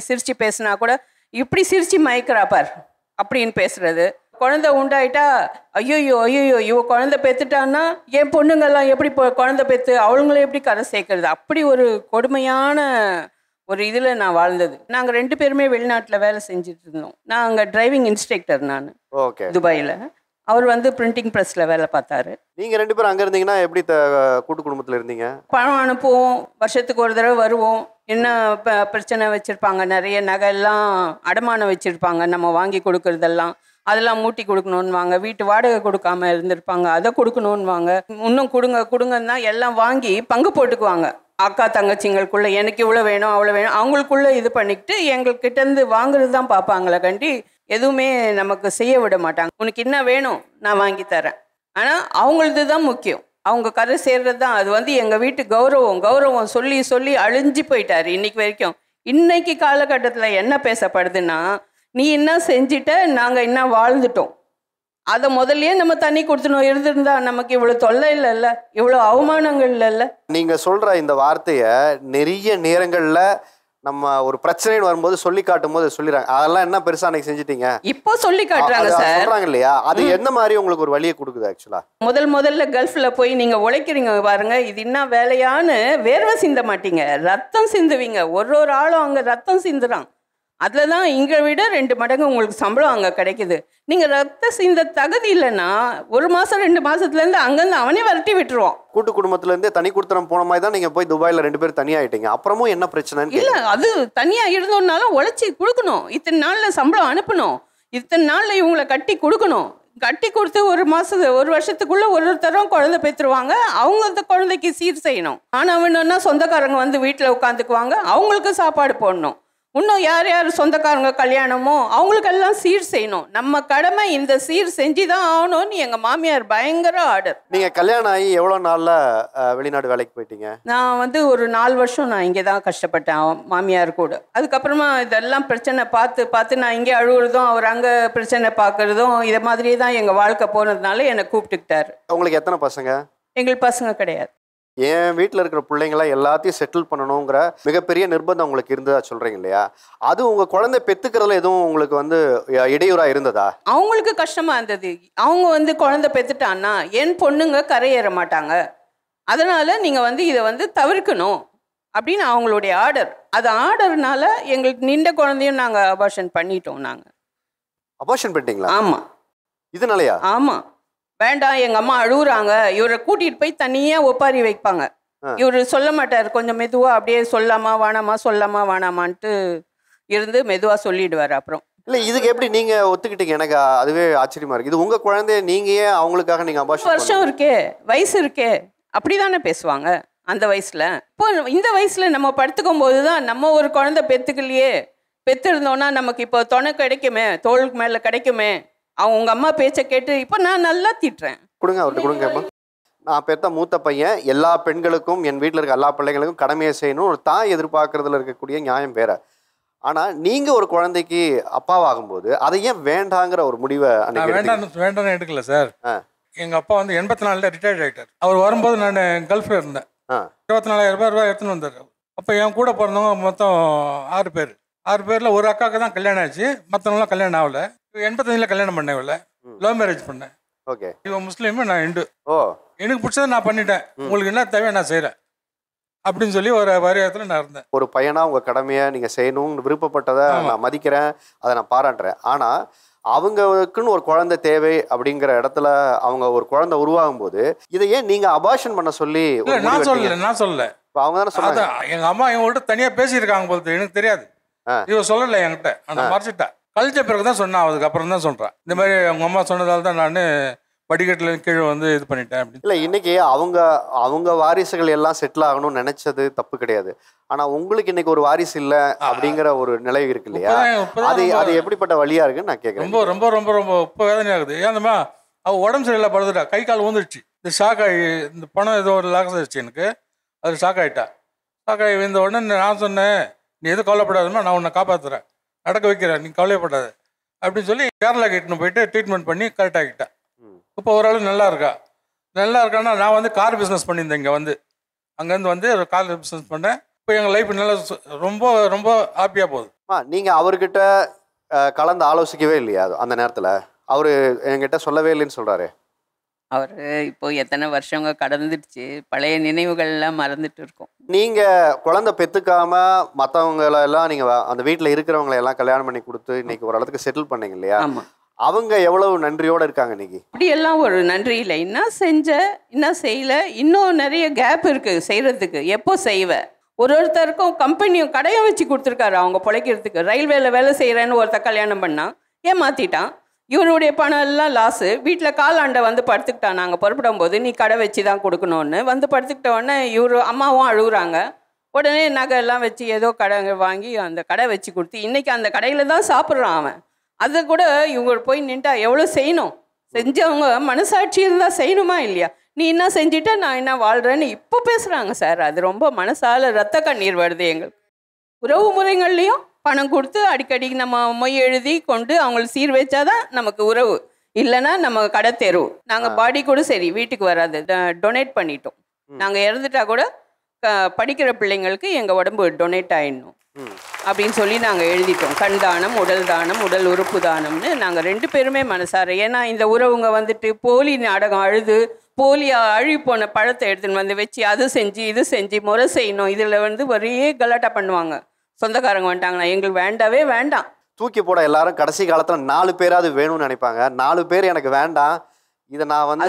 சிரித்து பேசினா கூட இப்படி சிரித்து மயக்கிறா பார் அப்படின்னு பேசுறது. குழந்தை உண்டாயிட்டா ஐயோயோ இவ குழந்தை பெற்றுட்டான்னா என் பொண்ணுங்கள்லாம் எப்படி குழந்தை பெற்று அவளுங்களே எப்படி கரை சேர்க்கறது? அப்படி ஒரு கொடுமையான ஒரு இதில் நான் வாழ்ந்தது. நாங்கள் 2 பேருமே வெளிநாட்டில் வேலை செஞ்சுட்டு இருந்தோம். நான் அங்கே டிரைவிங் இன்ஸ்ட்ரக்டர். நான் துபாயில், அவர் வந்து பிரிண்டிங் ப்ரெஸ்ஸில் வேலை பார்த்தாரு. நீங்கள் 2 பேரும் அங்கே இருந்தீங்கன்னா எப்படி கூட்டு குடும்பத்தில் இருந்தீங்க? பணம் அனுப்புவோம், வருஷத்துக்கு ஒரு தடவை வருவோம். என்ன பிரச்சனை வச்சுருப்பாங்க, நிறைய நகையெல்லாம் அடமானம் வச்சுருப்பாங்க, நம்ம வாங்கி கொடுக்குறதெல்லாம் அதெல்லாம் மூட்டி கொடுக்கணுன்னுவாங்க. வீட்டு வாடகை கொடுக்காம இருந்திருப்பாங்க, அதை கொடுக்கணுன்னுவாங்க. இன்னும் கொடுங்கன்னா எல்லாம் வாங்கி பங்கு போட்டுக்குவாங்க. அக்கா தங்கச்சிங்களுக்குள்ளே எனக்கு இவ்வளோ வேணும் அவ்வளோ வேணும் அவங்களுக்குள்ளே இது பண்ணிக்கிட்டு எங்கள்கிட்டேருந்து வாங்குறது தான் பார்ப்பாங்களே கண்டி எதுவுமே நமக்கு செய்ய விட மாட்டாங்க. உனக்கு என்ன வேணும் நான் வாங்கி தரேன். ஆனால் அவங்களது தான் முக்கியம், அவங்க கரை சேர்றது தான். அது வந்து எங்கள் வீட்டு கௌரவம் சொல்லி சொல்லி அழிஞ்சு போயிட்டாரு இன்னைக்கு வரைக்கும். இன்னைக்கு காலகட்டத்தில் என்ன பேசப்படுதுன்னா, நீ என்ன செஞ்சிட்ட, நாங்கள் என்ன வாழ்ந்துட்டோம், அதை முதல்லயே நம்ம தண்ணி கொடுத்துனோம் இருந்திருந்தா நமக்கு இவ்வளோ தொல்லை இல்லைல்ல, இவ்வளோ அவமானங்கள் இல்லைல்ல. நீங்கள் சொல்கிற இந்த வார்த்தையை நிறைய நேரங்களில் நம்ம ஒரு பிரச்சனைன்னு வரும்போது சொல்லி காட்டும் போது சொல்லிடுறாங்க, அதெல்லாம் என்ன பெருசா அன்னைக்கு செஞ்சிட்டீங்க, இப்போ சொல்லி காட்டுறாங்க சார், சொல்றாங்க இல்லையா? அது என்ன மாதிரி உங்களுக்கு ஒரு வழியை கொடுக்குது? ஆக்சுவலா முதல்ல கல்ஃப்ல போய் நீங்க உழைக்கிறீங்க பாருங்க, இது என்ன வேலையான்னு வேர்வை சிந்த மாட்டீங்க, ரத்தம் சிந்துவீங்க. ஒரு ஆளும் அங்க ரத்தம் சிந்துறான். அதில் தான் இங்கே விட 2 மடங்கு உங்களுக்கு சம்பளம் அங்கே கிடைக்குது. நீங்கள் ரத்த சிந்த தகுதி இல்லைன்னா 1 மாதம் 2 மாதத்துலேருந்து அங்கேருந்து அவனே விரட்டி விட்டுருவான். கூட்டு குடும்பத்துலேருந்தே தனி கொடுத்தனம் போன மாதிரி தான் நீங்கள் போய் துபாயில் 2 பேர் தனியாகிட்டீங்க. அப்புறமும் என்ன பிரச்சனை இல்லை, அது தனியாக இருந்தோம்னாலும் உழைச்சி கொடுக்கணும். இத்தனை நாளில் சம்பளம் அனுப்பணும், இத்தனை நாளில் இவங்களை கட்டி கொடுக்கணும். கட்டி கொடுத்து 1 வருஷத்துக்குள்ளே ஒருத்தரும் குழந்தை பெற்றுருவாங்க. அவங்க அந்த குழந்தைக்கு சீர் செய்யணும். ஆனால் வேணும்னா சொந்தக்காரங்க வந்து வீட்டில் உட்காந்துக்குவாங்க, அவங்களுக்கு சாப்பாடு போடணும். இன்னும் யார் யார் சொந்தக்காரங்க கல்யாணமோ அவங்களுக்கெல்லாம் சீர் செய்யணும். நம்ம கடமை இந்த சீர் செஞ்சு தான் ஆகணும்னு எங்கள் மாமியார் பயங்கர ஆர்டர். நீங்கள் கல்யாணம் ஆகி எவ்வளோ நாளில் வெளிநாடு வேலைக்கு போயிட்டீங்க? நான் வந்து ஒரு 4 வருஷம் நான் இங்கே தான் கஷ்டப்பட்டேன் மாமியார் கூட. அதுக்கப்புறமா இதெல்லாம் பிரச்சனை பார்த்து நான் இங்கே அழுகுறதும் அவர் அங்கே பிரச்சனை பார்க்குறதும் இதை மாதிரியே தான் எங்கள் வாழ்க்கை போனதுனால என்னை கூப்பிட்டுக்கிட்டாரு. உங்களுக்கு எத்தனை பசங்க? எங்களுக்கு பசங்க கிடையாது. என் வீட்டில் இருக்கிற பிள்ளைங்களாம் எல்லாத்தையும் செட்டில் பண்ணணுங்கிற மிகப்பெரிய நிர்பந்தம் உங்களுக்கு இருந்ததா சொல்கிறீங்க இல்லையா? அது உங்கள் குழந்தை பெற்றுக்கிறதுல எதுவும் உங்களுக்கு வந்து இடையூறாக இருந்ததா? அவங்களுக்கு கஷ்டமாக இருந்தது. அவங்க வந்து குழந்தை பெற்றுட்டான்னா என் பொண்ணுங்க கரையேற மாட்டாங்க, அதனால் நீங்கள் வந்து இதை வந்து தவிர்க்கணும் அப்படின்னு அவங்களுடைய ஆர்டர். அது ஆர்டர்னால எங்களுக்கு நின்ற குழந்தையும் நாங்கள் அபார்ஷன் பண்ணிட்டோம். நாங்கள் அபார்ஷன் பண்ணிட்டீங்களா? ஆமாம். இதனாலயா? ஆமாம். வேண்டாம், எங்கள் அம்மா அழுகுறாங்க, இவரை கூட்டிகிட்டு போய் தனியாக ஒப்பாரி வைப்பாங்க. இவர் சொல்ல மாட்டார், கொஞ்சம் மெதுவாக அப்படியே சொல்லாமா வேணாமான்ட்டு இருந்து மெதுவாக சொல்லிடுவார். அப்புறம் இல்லை, இதுக்கு எப்படி நீங்கள் ஒத்துக்கிட்டீங்க? எனக்கு அதுவே ஆச்சரியமா இருக்குது. இது உங்கள் குழந்தைய நீங்கள் ஏன் அவங்களுக்காக நீங்கள் அபார்ஷன்? வருஷம் இருக்கே, வயசு இருக்கே, அப்படி தானே பேசுவாங்க அந்த வயசில். இப்போ இந்த வயசில் நம்ம படுத்துக்கும் போது தான் நம்ம ஒரு குழந்தை பெற்றுருந்தோன்னா நமக்கு இப்போ துணை கிடைக்குமே, தோளுக்கு மேலே கிடைக்குமே. அவங்க அம்மா பேச்சை கேட்டு இப்போ நான் நல்லா திட்டுறேன். கொடுங்க, அவர்கிட்ட கொடுங்கம்மா. நான் பெற்ற மூத்த பையன், எல்லா பெண்களுக்கும் என் வீட்டில் இருக்க எல்லா பிள்ளைங்களுக்கும் கடமையை செய்யணும் ஒரு தாய் எதிர்பார்க்கறதுல இருக்கக்கூடிய நியாயம் வேற. ஆனால் நீங்கள் ஒரு குழந்தைக்கு அப்பாவாகும்போது அதை ஏன் வேண்டாங்கிற ஒரு முடிவை வேண்டாம்னு எடுக்கல சார். எங்கள் அப்பா வந்து 84 ரிட்டையர்ட் ஆகிட்டார். அவர் வரும்போது நான் கல்ஃபில் இருந்தேன். 24,000 ரூபாய் எடுத்துன்னு வந்தார். அப்போ என் கூட பிறந்தவங்க மொத்தம் 6 பேர். 6 பேரில் ஒரு அக்காவுக்கு தான் கல்யாணம் ஆச்சு, மற்றவங்களாம் கல்யாணம் ஆகலை. 85 கல்யாணம் பண்ணேன், இவளை லவ் மேரேஜ் பண்ணேன். ஓகே. இவன் முஸ்லீம், நான் இந்து. எனக்கு பிடிச்சதை நான் பண்ணிட்டேன், உங்களுக்கு என்ன தேவையோ நான் செய்கிறேன் அப்படின்னு சொல்லி ஒரு வாரியத்தில் நான் இருந்தேன். ஒரு பையனாக உங்கள் கடமையை நீங்கள் செய்யணும்னு விருப்பப்பட்டதை நான் மதிக்கிறேன், அதை நான் பாராட்டுறேன். ஆனால் அவங்களுக்குன்னு ஒரு குழந்தை தேவை அப்படிங்கிற இடத்துல அவங்க ஒரு குழந்தை உருவாகும் போது இதை ஏன் நீங்கள் அபார்ஷன் பண்ண சொல்லி? நான் சொல்லலை. இப்போ அவங்க தானே சொன்னாங்க. எங்கள் அம்மா இவங்கள்ட்ட தனியாக பேசியிருக்காங்க போது, எனக்கு தெரியாது. இவ சொல்லலை என்கிட்ட, நான் மறைச்சிட்டா. கழிச்ச பிறகு தான் சொன்னான், அதுக்கப்புறம் தான் சொல்கிறான். இந்த மாதிரி அவங்க அம்மா சொன்னதால் தான் நான் படிக்கட்டில் கீழே வந்து இது பண்ணிட்டேன் அப்படின்னு. இல்லை, இன்னைக்கு அவங்க வாரிசுகள் எல்லாம் செட்டில் ஆகணும்னு நினைச்சது தப்பு கிடையாது. ஆனால் உங்களுக்கு இன்னைக்கு ஒரு வாரிசு இல்லை அப்படிங்கிற ஒரு நிலை இருக்கு இல்லையா? அது எப்படிப்பட்ட வழியா இருக்குன்னு நான் கேட்குறேன். ரொம்ப ரொம்ப ரொம்ப ரொம்ப இப்போ வேதனையாகுது. ஏன்மா அவள் உடம்பு சரியில்லை, படுத்துட்டா, கை கால் ஊந்துடுச்சு. இந்த ஷாக் ஆகி இந்த பணம் ஏதோ ஒரு லாக்ஸ் ஆயிடுச்சு எனக்கு, அது ஷாக் ஆகிட்டா. ஷாக் ஆகி இந்த உடனே நான் சொன்னேன், நீ எதுவும் கவலைப்படாதுமா, நான் உன்னை காப்பாற்றுறேன், நடக்க வைக்கிறேன், நீ கவலைப்படாது அப்படின்னு சொல்லி கேரளா கிட்டன்னு போயிட்டு ட்ரீட்மெண்ட் பண்ணி கரெக்டாகிட்டேன். இப்போ ஓரளவு நல்லா இருக்கான்னா, நான் வந்து கார் பிஸ்னஸ் பண்ணியிருந்தேன் இங்கே வந்து. அங்கேருந்து வந்து ஒரு காலேஜ் பிஸ்னஸ் பண்ணேன். இப்போ எங்கள் லைஃப் நல்லா ரொம்ப ரொம்ப ஹாப்பியாக போகுது. நீங்கள் அவர்கிட்ட கலந்து ஆலோசிக்கவே இல்லையா அந்த நேரத்தில்? அவர் என்கிட்ட சொல்லவே இல்லைன்னு சொல்கிறாரு. அவர் இப்போ எத்தனை வருஷங்க கடந்துடுச்சு, பழைய நினைவுகள்லாம் மறந்துட்டு இருக்கோம். நீங்கள் குழந்தை பெற்றுக்காம மற்றவங்களெல்லாம் நீங்கள் அந்த வீட்டில் இருக்கிறவங்களெல்லாம் கல்யாணம் பண்ணி கொடுத்து இன்னைக்கு ஒரு இடத்துக்கு செட்டில் பண்ணீங்க இல்லையா? ஆமாம். அவங்க எவ்வளவு நன்றியோடு இருக்காங்க இன்னைக்கு? அப்படியெல்லாம் ஒரு நன்றி இல்லை. இன்னும் செஞ்ச, இன்னும் செய்யலை, இன்னும் நிறைய கேப் இருக்குது செய்கிறதுக்கு. எப்போ செய்வேன்? ஒருத்தருக்கும் கம்பெனியும் கடையும் வச்சு கொடுத்துருக்காரு அவங்க பிழைக்கிறதுக்கு. ரயில்வேல வேலை செய்கிறேன்னு ஒருத்தர் கல்யாணம் பண்ணான், ஏமாற்றிட்டான். இவனுடைய பணம் எல்லாம் லாஸு. வீட்டில் காலாண்டை வந்து படுத்துக்கிட்டான். நாங்கள் புறப்படும் போது நீ கடை வச்சு தான் கொடுக்கணும்னு வந்து படுத்துக்கிட்ட உடனே இவர் அம்மாவும் அழுகுறாங்க. உடனே நகை எல்லாம் வச்சு ஏதோ கடை வாங்கி அந்த கடை வச்சு கொடுத்து இன்றைக்கி அந்த கடையில் தான் சாப்பிட்றான் அவன். அதை கூட இவங்க போய் நின்றா எவ்வளோ செய்யணும்? செஞ்சவங்க மனசாட்சி இருந்தால் செய்யணுமா இல்லையா? நீ என்ன செஞ்சுட்ட, நான் என்ன வாழ்கிறேன்னு இப்போ பேசுகிறாங்க சார். அது ரொம்ப மனசால் ரத்த கண்ணீர் வருது எங்களுக்கு. உறவு முறைகள்லையும் பணம் கொடுத்து அடிக்கடி நம்ம மொய் எழுதி கொண்டு அவங்களுக்கு சீர் வச்சாதான் நமக்கு உறவு, இல்லைன்னா நம்ம கடை தெருவு. நாங்கள் பாடி கூட சரி வீட்டுக்கு வராது, டொனேட் பண்ணிட்டோம். நாங்கள் இறந்துட்டா கூட படிக்கிற பிள்ளைங்களுக்கு எங்கள் உடம்பு டொனேட் ஆகிடணும் அப்படின்னு சொல்லி நாங்கள் எழுதிட்டோம். கண் தானம், உடல் தானம், உடல் உறுப்பு தானம்னு நாங்கள் 2 பேருமே மனசார. ஏன்னா இந்த உறவுங்க வந்துட்டு போலி நாடகம் அழுது போலியாக அழுகி போன பழத்தை எடுத்துன்னு வந்து வச்சு அது செஞ்சு இது செஞ்சு முறை செய்யணும். இதில் வந்து ஒரே கலாட்டா பண்ணுவாங்க. சொந்தக்காரங்க வந்துட்டாங்கன்னா எங்களுக்கு வேண்டாவே வேண்டாம். தூக்கி போட எல்லாரும் கடைசி காலத்தில் 4 பேராவது வேணும்னு நினைப்பாங்க. 4 பேர் எனக்கு வேண்டாம், இதை நான் வந்து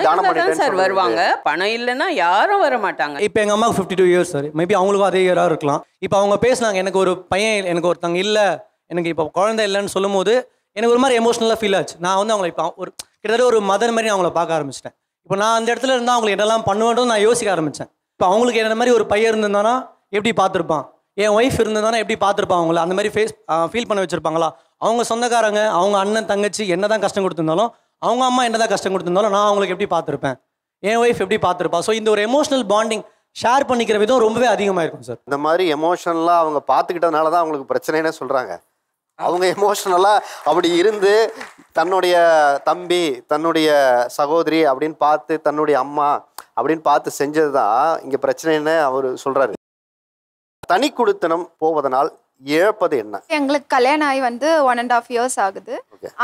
தானம் பண்ணிட்டேன் சார் வருவாங்க. பணம் இல்லைன்னா யாரும் வர மாட்டாங்க. இப்போ எங்கள் அம்மாவுக்கு 52 இயர்ஸ் சார். மேபி அவங்களுக்கும் அதே இயராக இருக்கலாம். இப்போ அவங்க பேசினாங்க, எனக்கு ஒரு பையன், எனக்கு ஒருத்தங்க இல்லை, எனக்கு இப்போ குழந்தை இல்லைன்னு சொல்லும் போது எனக்கு ஒரு மாதிரி எமோஷ்னலாக ஃபீல் ஆச்சு. நான் வந்து அவங்களை இப்போ ஒரு கிட்டத்தட்ட ஒரு மதர் மாதிரி அவங்கள பார்க்க ஆரம்பிச்சிட்டேன். இப்போ நான் அந்த இடத்துல இருந்தால் அவங்களுக்கு என்னெல்லாம் பண்ணுவேன்றது நான் யோசிக்க ஆரம்பித்தேன். இப்போ அவங்களுக்கு என்ன மாதிரி ஒரு பையன் இருந்திருந்தானா எப்படி பார்த்துருப்பான், என் ஒய்ஃப் இருந்ததானா எப்படி பார்த்துருப்பான், அவங்கள அந்த மாதிரி ஃபீல் பண்ண வச்சுருப்பாங்களா? அவங்க சொந்தக்காரங்க, அவங்க அண்ணன் தங்கச்சி என்ன தான் கஷ்டம் கொடுத்துருந்தாலும், அவங்க அம்மா என்ன தான் கஷ்டம் கொடுத்துருந்தாலும் நான் அவங்களுக்கு எப்படி பார்த்துருப்பேன், என் ஒய்ஃப் எப்படி பார்த்துருப்பா. ஸோ இந்த ஒரு எமோஷனல் பாண்டிங் ஷேர் பண்ணிக்கிற விதம் ரொம்பவே அதிகமாக இருக்கும் சார். இந்த மாதிரி எமோஷனலாக அவங்க பார்த்துக்கிட்டதுனால தான் அவங்களுக்கு பிரச்சனைன்னு சொல்கிறாங்க. அவங்க எமோஷனலாக அப்படி இருந்து தன்னுடைய தம்பி, தன்னுடைய சகோதரி அப்படின்னு பார்த்து, தன்னுடைய அம்மா அப்படின்னு பார்த்து செஞ்சது தான் இங்கே பிரச்சனைன்னு அவர் சொல்கிறாரு. தனி குடித்தனம் போவதனால் இழப்பது என்ன? எங்களுக்கு கல்யாணம் ஆகி வந்து 1.5 years ஆகுது.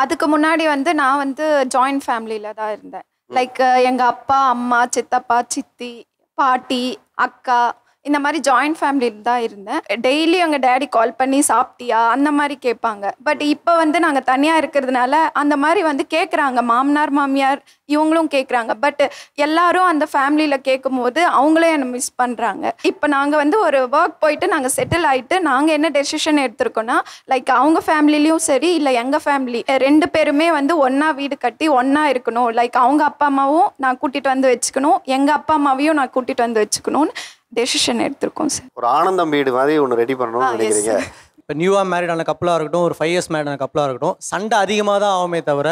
அதுக்கு முன்னாடி வந்து நான் வந்து ஜாயிண்ட் ஃபேமிலியில தான் இருந்தேன். லைக் எங்கள் அப்பா, அம்மா, சித்தப்பா, சித்தி, பாட்டி, அக்கா, இந்த மாதிரி ஜாயிண்ட் ஃபேமிலியில் தான் இருந்தேன். டெய்லி எங்கள் டேடி கால் பண்ணி சாப்பிட்டியா அந்த மாதிரி கேட்பாங்க. பட் இப்போ வந்து நாங்கள் தனியாக இருக்கிறதுனால அந்த மாதிரி வந்து கேட்குறாங்க, மாமனார் மாமியார் இவங்களும் கேட்குறாங்க. பட் எல்லாரும் அந்த ஃபேமிலியில் கேட்கும் போது அவங்களே என்னை மிஸ் பண்ணுறாங்க. இப்போ நாங்கள் வந்து ஒரு ஒர்க் போயிட்டு நாங்கள் செட்டில் ஆகிட்டு நாங்கள் என்ன டெசிஷன் எடுத்திருக்கோன்னா, லைக் அவங்க ஃபேமிலிலையும் சரி இல்லை எங்கள் ஃபேமிலி 2 பேருமே வந்து ஒன்றா வீடு கட்டி ஒன்றா இருக்கணும். லைக் அவங்க அப்பா அம்மாவும் நான் கூட்டிகிட்டு வந்து வச்சுக்கணும், எங்கள் அப்பா அம்மாவையும் நான் கூட்டிகிட்டு வந்து வச்சுக்கணும்னு டெசிஷன் எடுத்திருக்கோம் சார். ஒரு ஆனந்தம் வீடு மாதிரி ஒன்று ரெடி பண்ணணும்னு நினைக்கிறீங்க. இப்போ நியூவாக மேரிடான கப்பலாக இருக்கட்டும், ஒரு 5 years மேரிடான கப்பலாக இருக்கட்டும், சண்டை அதிகமாக தான் ஆகுமே தவிர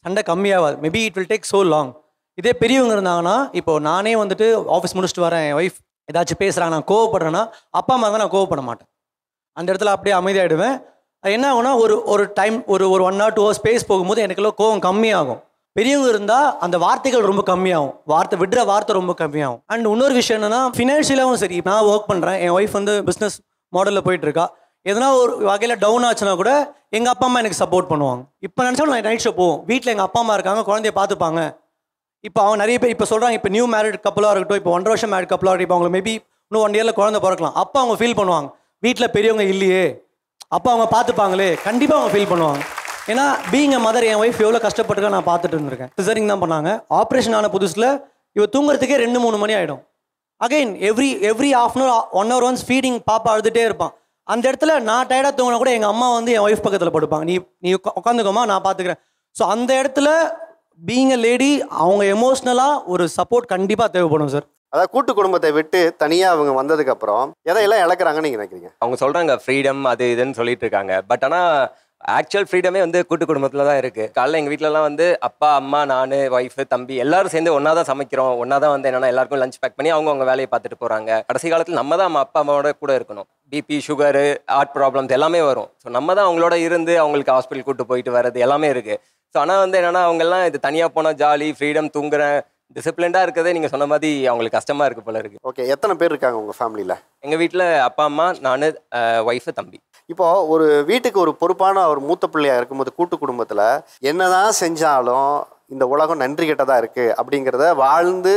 சண்டை கம்மியாகாது. Maybe it will take so long. இதே பெரியவங்க இருந்தாங்கன்னா, இப்போது நானே வந்துட்டு ஆஃபீஸ் முடிச்சுட்டு வரேன், என் ஒய்ஃப் ஏதாச்சும் பேசுகிறாங்க, நான் கோவப்படுறேன்னா அப்பா அம்மா தான் நான் கோவப்பட மாட்டேன். அந்த இடத்துல அப்படியே அமைதியாகிடுவேன். என்ன ஆகுனா ஒரு டைம் ஒரு 1 or 2 hours ஸ்பேஸ் போகும்போது எனக்குள்ள கோவம் கம்மியாகும். பெரியவங்க இருந்தால் அந்த வார்த்தைகள் ரொம்ப கம்மியாகும், விடுற வார்த்தை ரொம்ப கம்மியாகும். அண்ட் இன்னொரு விஷயம் என்னன்னா, ஃபினான்ஷியலாகவும் சரி, நான் ஒர்க் பண்ணுறேன், என் ஒய்ஃப் வந்து பிஸ்னஸ் மாடலில் போயிட்டுருக்கா. எதனா ஒரு வகையில் டவுன் ஆச்சுன்னா கூட எங்கள் அப்பா அம்மா எனக்கு சப்போர்ட் பண்ணுவாங்க. இப்போ நினச்சாலும் நான் நைட் ஷோ போவோம், வீட்டில் எங்கள் அப்பா அம்மா இருக்காங்க, குழந்தைய பார்த்துப்பாங்க. இப்போ அவங்க நிறைய பேர் இப்போ சொல்கிறாங்க, இப்போ நியூ மேரிட் கப்பலாக இருக்கட்டும், இப்போ 1.5 வருஷம் மேரிட் கப்பலாக இருக்கட்டும், இப்போ அவங்களுக்கு மேபி இன்னும் 1 yearல குழந்தை பிறக்கலாம். அப்போ அவங்க ஃபீல் பண்ணுவாங்க, வீட்டில் பெரியவங்க இல்லையே, அப்போ அவங்க பார்த்துப்பாங்களே, கண்டிப்பாக அவங்க ஃபீல் பண்ணுவாங்க. ஏன்னா being a mother, N wife எவ்வளோ கஷ்டப்பட்டுருக்கா நான் பார்த்துட்டு இருந்திருக்கேன். சிசரிங் தான் பண்ணாங்க. ஆப்ரேஷன் ஆன புதுசில் இவ தூங்குறதுக்கே 2-3 மணி ஆகிடும். Again every half an hour 1 hour once feeding, பாப்பா அழுதுகிட்டே இருப்பான். அந்த இடத்துல நான் டயர்டாக தூங்கினா கூட எங்கள் அம்மா வந்து என் ஒய்ஃப் பக்கத்தில் படுப்பாங்க, நீ உட்காந்துக்கோமா நான் பார்த்துக்கிறேன். ஸோ அந்த இடத்துல பீயிங் அ லேடி அவங்க எமோஷ்னலாக ஒரு சப்போர்ட் கண்டிப்பாக தேவைப்படும் சார். அதாவது கூட்டு குடும்பத்தை விட்டு தனியாக அவங்க வந்ததுக்கப்புறம் எதையெல்லாம் இழக்கிறாங்கன்னு நீங்கள் நினைக்கிறீங்க? அவங்க சொல்கிறாங்க ஃப்ரீடம் அது இதுன்னு சொல்லிட்டு இருக்காங்க. பட் ஆனால் ஆக்சுவல் ஃப்ரீடமே வந்து கூட்டு குடும்பத்தில் தான் இருக்குது. காலைல எங்கள் வீட்டிலலாம் வந்து அப்பா அம்மா நான் ஒய்ஃபு தம்பி எல்லாரும் சேர்ந்து ஒன்றா தான் சமைக்கிறோம், ஒன்றா தான் வந்து என்னென்னா எல்லாருக்கும் லஞ்ச் பேக் பண்ணி அவங்க வேலையை பார்த்துட்டு போகிறாங்க. கடைசி காலத்தில் நம்ம தான் அப்பா அம்மாவோட கூட இருக்கணும். பிபி, சுகரு, ஹார்ட் ப்ராப்ளம்ஸ் எல்லாமே வரும். ஸோ நம்ம தான் அவங்களோட இருந்து அவங்களுக்கு ஹாஸ்பிட்டல் கூட்டு போயிட்டு வர்றது எல்லாமே இருக்குது. ஸோ ஆனால் வந்து என்னென்னா அவங்கெல்லாம் இது தனியாக போனால் ஜாலி, ஃப்ரீடம், தூங்குறேன், டிசிப்ளின்டாக இருக்கிறதே நீங்கள் சொன்ன மாதிரி அவங்களுக்கு கஷ்டமாக இருக்குது போல இருக்குது. ஓகே, எத்தனை பேர் இருக்காங்க உங்கள் ஃபேமிலியில்? எங்கள் வீட்டில் அப்பா அம்மா நான் ஒய்ஃபு தம்பி. இப்போ ஒரு வீட்டுக்கு ஒரு பொறுப்பான ஒரு மூத்த பிள்ளையாக இருக்கும்போது கூட்டு குடும்பத்தில் என்னதான் செஞ்சாலும் இந்த உலகம் நன்றி கெட்டதாக இருக்குது அப்படிங்கிறத வாழ்ந்து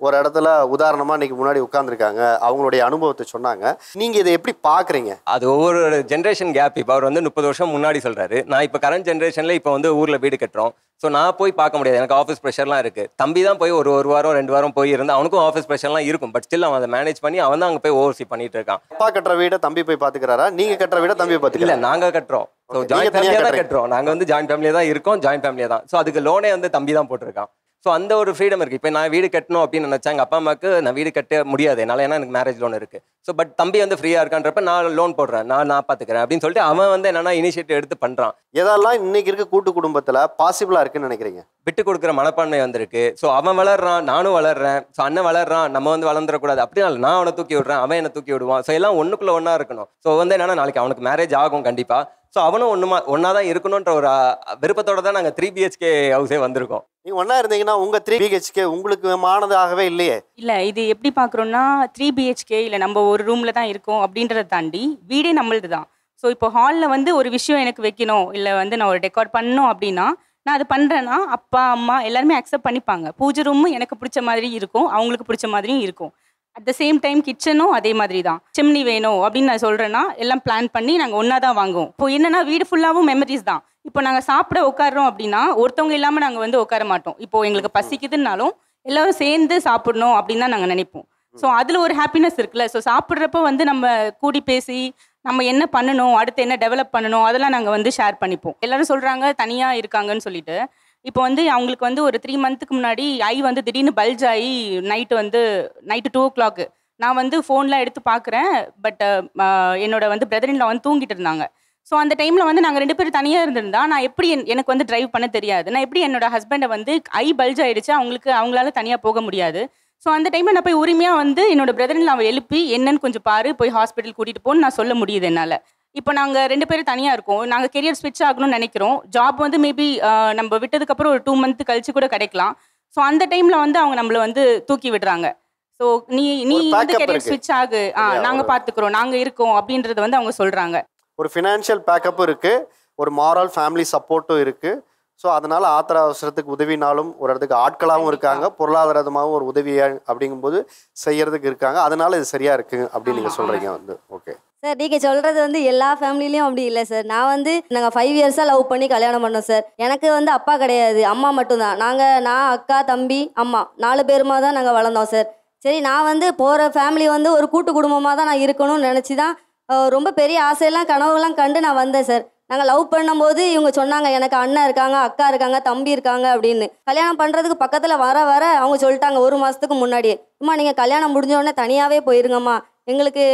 ஒரு இடத்துல உதாரணமாக இன்னைக்கு முன்னாடி உட்காந்துருக்காங்க, அவங்களுடைய அனுபவத்தை சொன்னாங்க. நீங்கள் இதை எப்படி பார்க்குறீங்க? அது ஒவ்வொரு ஜென்ரேஷன் கேப். இப்போ அவர் வந்து 30 வருஷம் முன்னாடி சொல்கிறாரு. நான் இப்போ கரண்ட் ஜென்ரேஷனில் இப்போ வந்து ஊரில் வீடு கட்டுறோம். ஸோ நான் போய் பார்க்க முடியாது, எனக்கு ஆஃபீஸ் ப்ரெஷர்லாம் இருக்குது. தம்பி தான் போய் ஒரு வாரம் 2 வாரம் போய் இருந்து அவனுக்கும் ஆஃபீஸ் ப்ரெஷர்லாம் இருக்கும். பட் ஸ்டில் அவன் அதை மேனேஜ் பண்ணி அவன் தான் அங்கே போய் ஓவர்சி பண்ணிட்டு இருக்கான். அப்பா கட்டுற வீடை தம்பி போய் பார்த்துக்கிறாரா, நீங்கள் கட்டுற வீடை தம்பி பார்த்துக்கல? இல்லை, நாங்கள் கட்டுறோம். ஸோ ஜாயின்ட் ஃபேமிலியாக தான் கட்டுறோம். நாங்கள் வந்து ஜாயின்ட் ஃபேமிலியாக தான் இருக்கோம், ஜாயின்ட் ஃபேமிலியாக தான். ஸோ அதுக்கு லோனே வந்து தம்பி தான் போட்டிருக்கான். ஸோ அந்த ஒரு ஃப்ரீடம் இருக்குது. இப்போ நான் வீடு கட்டணும் அப்படின்னு நினச்சா எங்கள் அப்பா அம்மாவுக்கு நான் வீடு கட்ட முடியாது என்னால், ஏன்னா எனக்கு மேரேஜ் லோன் இருக்குது. ஸோ பட் தம்பி வந்து ஃப்ரீயாக இருக்கான்றப்ப நான் லோன் போடுறேன், நான் பார்த்துக்கிறேன் அப்படின்னு சொல்லிட்டு அவன் வந்து என்னென்னா இனிஷியேட்டிவ் எடுத்து பண்ணுறான். எதெல்லாம் இன்னைக்கு இருக்க கூட்டு குடும்பத்தில் பாசிபிளாக இருக்குன்னு நினைக்கிறீங்க? விட்டு கொடுக்குற மனப்பான்மை வந்திருக்கு. ஸோ அவன் வளர்றான், நானும் வளர்றேன். ஸோ அண்ணன் வளர்றான், நம்ம வந்து வளர்ந்துடக்கூடாது அப்படின்னா நான் அவனை தூக்கி விடுறேன், அவன் என்னை தூக்கி விடுவான். ஸோ எல்லாம் ஒன்றுக்குள்ளே ஒன்றா இருக்கணும். ஸோ வந்து என்னென்னா நாளைக்கு அவனுக்கு மேரேஜ் ஆகும் கண்டிப்பாக. ஸோ அவனும் ஒன்றா தான் இருக்கணுன்ற ஒரு விருப்பத்தோட தான் நாங்கள் 3 BHK ஹவுஸே வந்திருக்கோம். நீங்கள் ஒன்றா இருந்தீங்கன்னா உங்கள் 3 BHK உங்களுக்கு மானதாகவே இல்லையே? இல்லை, இது எப்படி பார்க்குறோன்னா 3 BHK இல்லை நம்ம ஒரு ரூமில் தான் இருக்கோம் அப்படின்றத தாண்டி வீடே நம்மளது தான். ஸோ இப்போ ஹாலில் வந்து ஒரு விஷயம் எனக்கு வைக்கணும், இல்லை வந்து நான் ஒரு டெக்கார் பண்ணணும் அப்படின்னா நான் அது பண்ணுறேன்னா அப்பா அம்மா எல்லாருமே அக்செப்ட் பண்ணிப்பாங்க. பூஜை ரூமும் எனக்கு பிடிச்ச மாதிரி இருக்கும், அவங்களுக்கு பிடிச்ச மாதிரியும் இருக்கும். அட் த சேம் டைம் கிச்சனும் அதே மாதிரி தான். சிம்னி வேணும் அப்படின்னு நான் சொல்கிறேன்னா எல்லாம் பிளான் பண்ணி நாங்கள் ஒன்றா தான் வாங்குவோம். இப்போ என்னென்னா வீடு ஃபுல்லாகவும் மெமரிஸ் தான். இப்போ நாங்கள் சாப்பிட உட்காடுறோம் அப்படின்னா ஒருத்தவங்க இல்லாமல் நாங்கள் வந்து உட்கார மாட்டோம். இப்போது எங்களுக்கு பசிக்குதுன்னாலும் எல்லோரும் சேர்ந்து சாப்பிடணும் அப்படின்னு தான் நாங்கள் நினைப்போம். ஸோ அதில் ஒரு ஹாப்பினஸ் இருக்குல்ல. ஸோ சாப்பிட்றப்ப வந்து நம்ம கூடி பேசி நம்ம என்ன பண்ணணும், அடுத்து என்ன டெவலப் பண்ணணும், அதெல்லாம் நாங்கள் வந்து ஷேர் பண்ணிப்போம். எல்லோரும் சொல்கிறாங்க தனியாக இருக்காங்கன்னு சொல்லிட்டு. இப்போ வந்து அவங்களுக்கு வந்து ஒரு 3 மந்த்துக்கு முன்னாடி ஐ வந்து திடீர்னு பல்ஜ் ஆகி நைட்டு 2 o'clock நான் வந்து ஃபோன்லாம் எடுத்து பார்க்குறேன். பட் என்னோட வந்து பிரதர்-இன்-லா வந்து தூங்கிட்டு இருந்தாங்க. ஸோ அந்த டைமில் வந்து நாங்கள் 2 பேரும் தனியாக இருந்திருந்தா நான் எப்படி எனக்கு வந்து டிரைவ் பண்ண தெரியாது. நான் எப்படி என்னோட ஹஸ்பண்டை வந்து ஐ பல்ஜ் ஆகிடுச்சு, அவங்களால தனியாக போக முடியாது. ஸோ அந்த டைமில் நான் போய் உரிமையாக வந்து என்னோட பிரதர்-இன்-லாவை எழுப்பி என்னன்னு கொஞ்சம் பாரு, போய் ஹாஸ்பிட்டல் கூட்டிகிட்டு போன்னு நான் சொல்ல முடியுது என்னால். இப்போ நாங்கள் 2 பேரும் தனியாக இருக்கோம். நாங்கள் கெரியர் ஸ்விட்ச் ஆகணும்னு நினைக்கிறோம். ஜாப் வந்து மேபி நம்ம விட்டதுக்கப்புறம் ஒரு 2 மந்த் கழிச்சு கூட கிடைக்கலாம். ஸோ அந்த டைமில் வந்து அவங்க நம்மளை வந்து தூக்கி விடுறாங்க. ஸோ நீ வந்து கெரியர் ஸ்விட்ச் ஆகு, நாங்கள் பார்த்துக்குறோம், நாங்கள் இருக்கோம் அப்படின்றத வந்து அவங்க சொல்கிறாங்க. ஒரு ஃபினான்ஷியல் பேக்கப்பும் இருக்குது, ஒரு மாரல் ஃபேமிலி சப்போர்ட்டும் இருக்குது. ஸோ அதனால் ஆத்திர அவசரத்துக்கு உதவினாலும் ஒரு இடத்துக்கு ஆட்களாகவும் இருக்காங்க, பொருளாதாரமாகவும் ஒரு உதவி அப்படிங்கும்போது செய்யறதுக்கு இருக்காங்க. அதனால இது சரியாக இருக்குது அப்படின்னு நீங்கள் சொல்கிறீங்க வந்து. ஓகே சார், நீங்கள் சொல்கிறது வந்து எல்லா ஃபேமிலிலையும் அப்படி இல்லை சார். நான் வந்து நாங்கள் 5 இயர்ஸாக லவ் பண்ணி கல்யாணம் பண்ணோம் சார். எனக்கு வந்து அப்பா கிடையாது, அம்மா மட்டும்தான். நான் அக்கா தம்பி அம்மா 4 பேருமா தான் நாங்கள் வளர்ந்தோம் சார். சரி, நான் வந்து போகிற ஃபேமிலி வந்து ஒரு கூட்டு குடும்பமாக தான் நான் இருக்கணும்னு நினச்சி தான் ரொம்ப பெரிய ஆசையெல்லாம் கனவுலாம் கண்டு நான் வந்தேன் சார். நாங்கள் லவ் பண்ணும்போது இவங்க சொன்னாங்க எனக்கு அண்ணன் இருக்காங்க, அக்கா இருக்காங்க, தம்பி இருக்காங்க அப்படின்னு. கல்யாணம் பண்ணுறதுக்கு பக்கத்தில் வர அவங்க சொல்லிட்டாங்க 1 மாதத்துக்கு முன்னாடியே, அம்மா நீங்கள் கல்யாணம் முடிஞ்சோடனே தனியாகவே போயிருங்கம்மா, எங்களுக்கு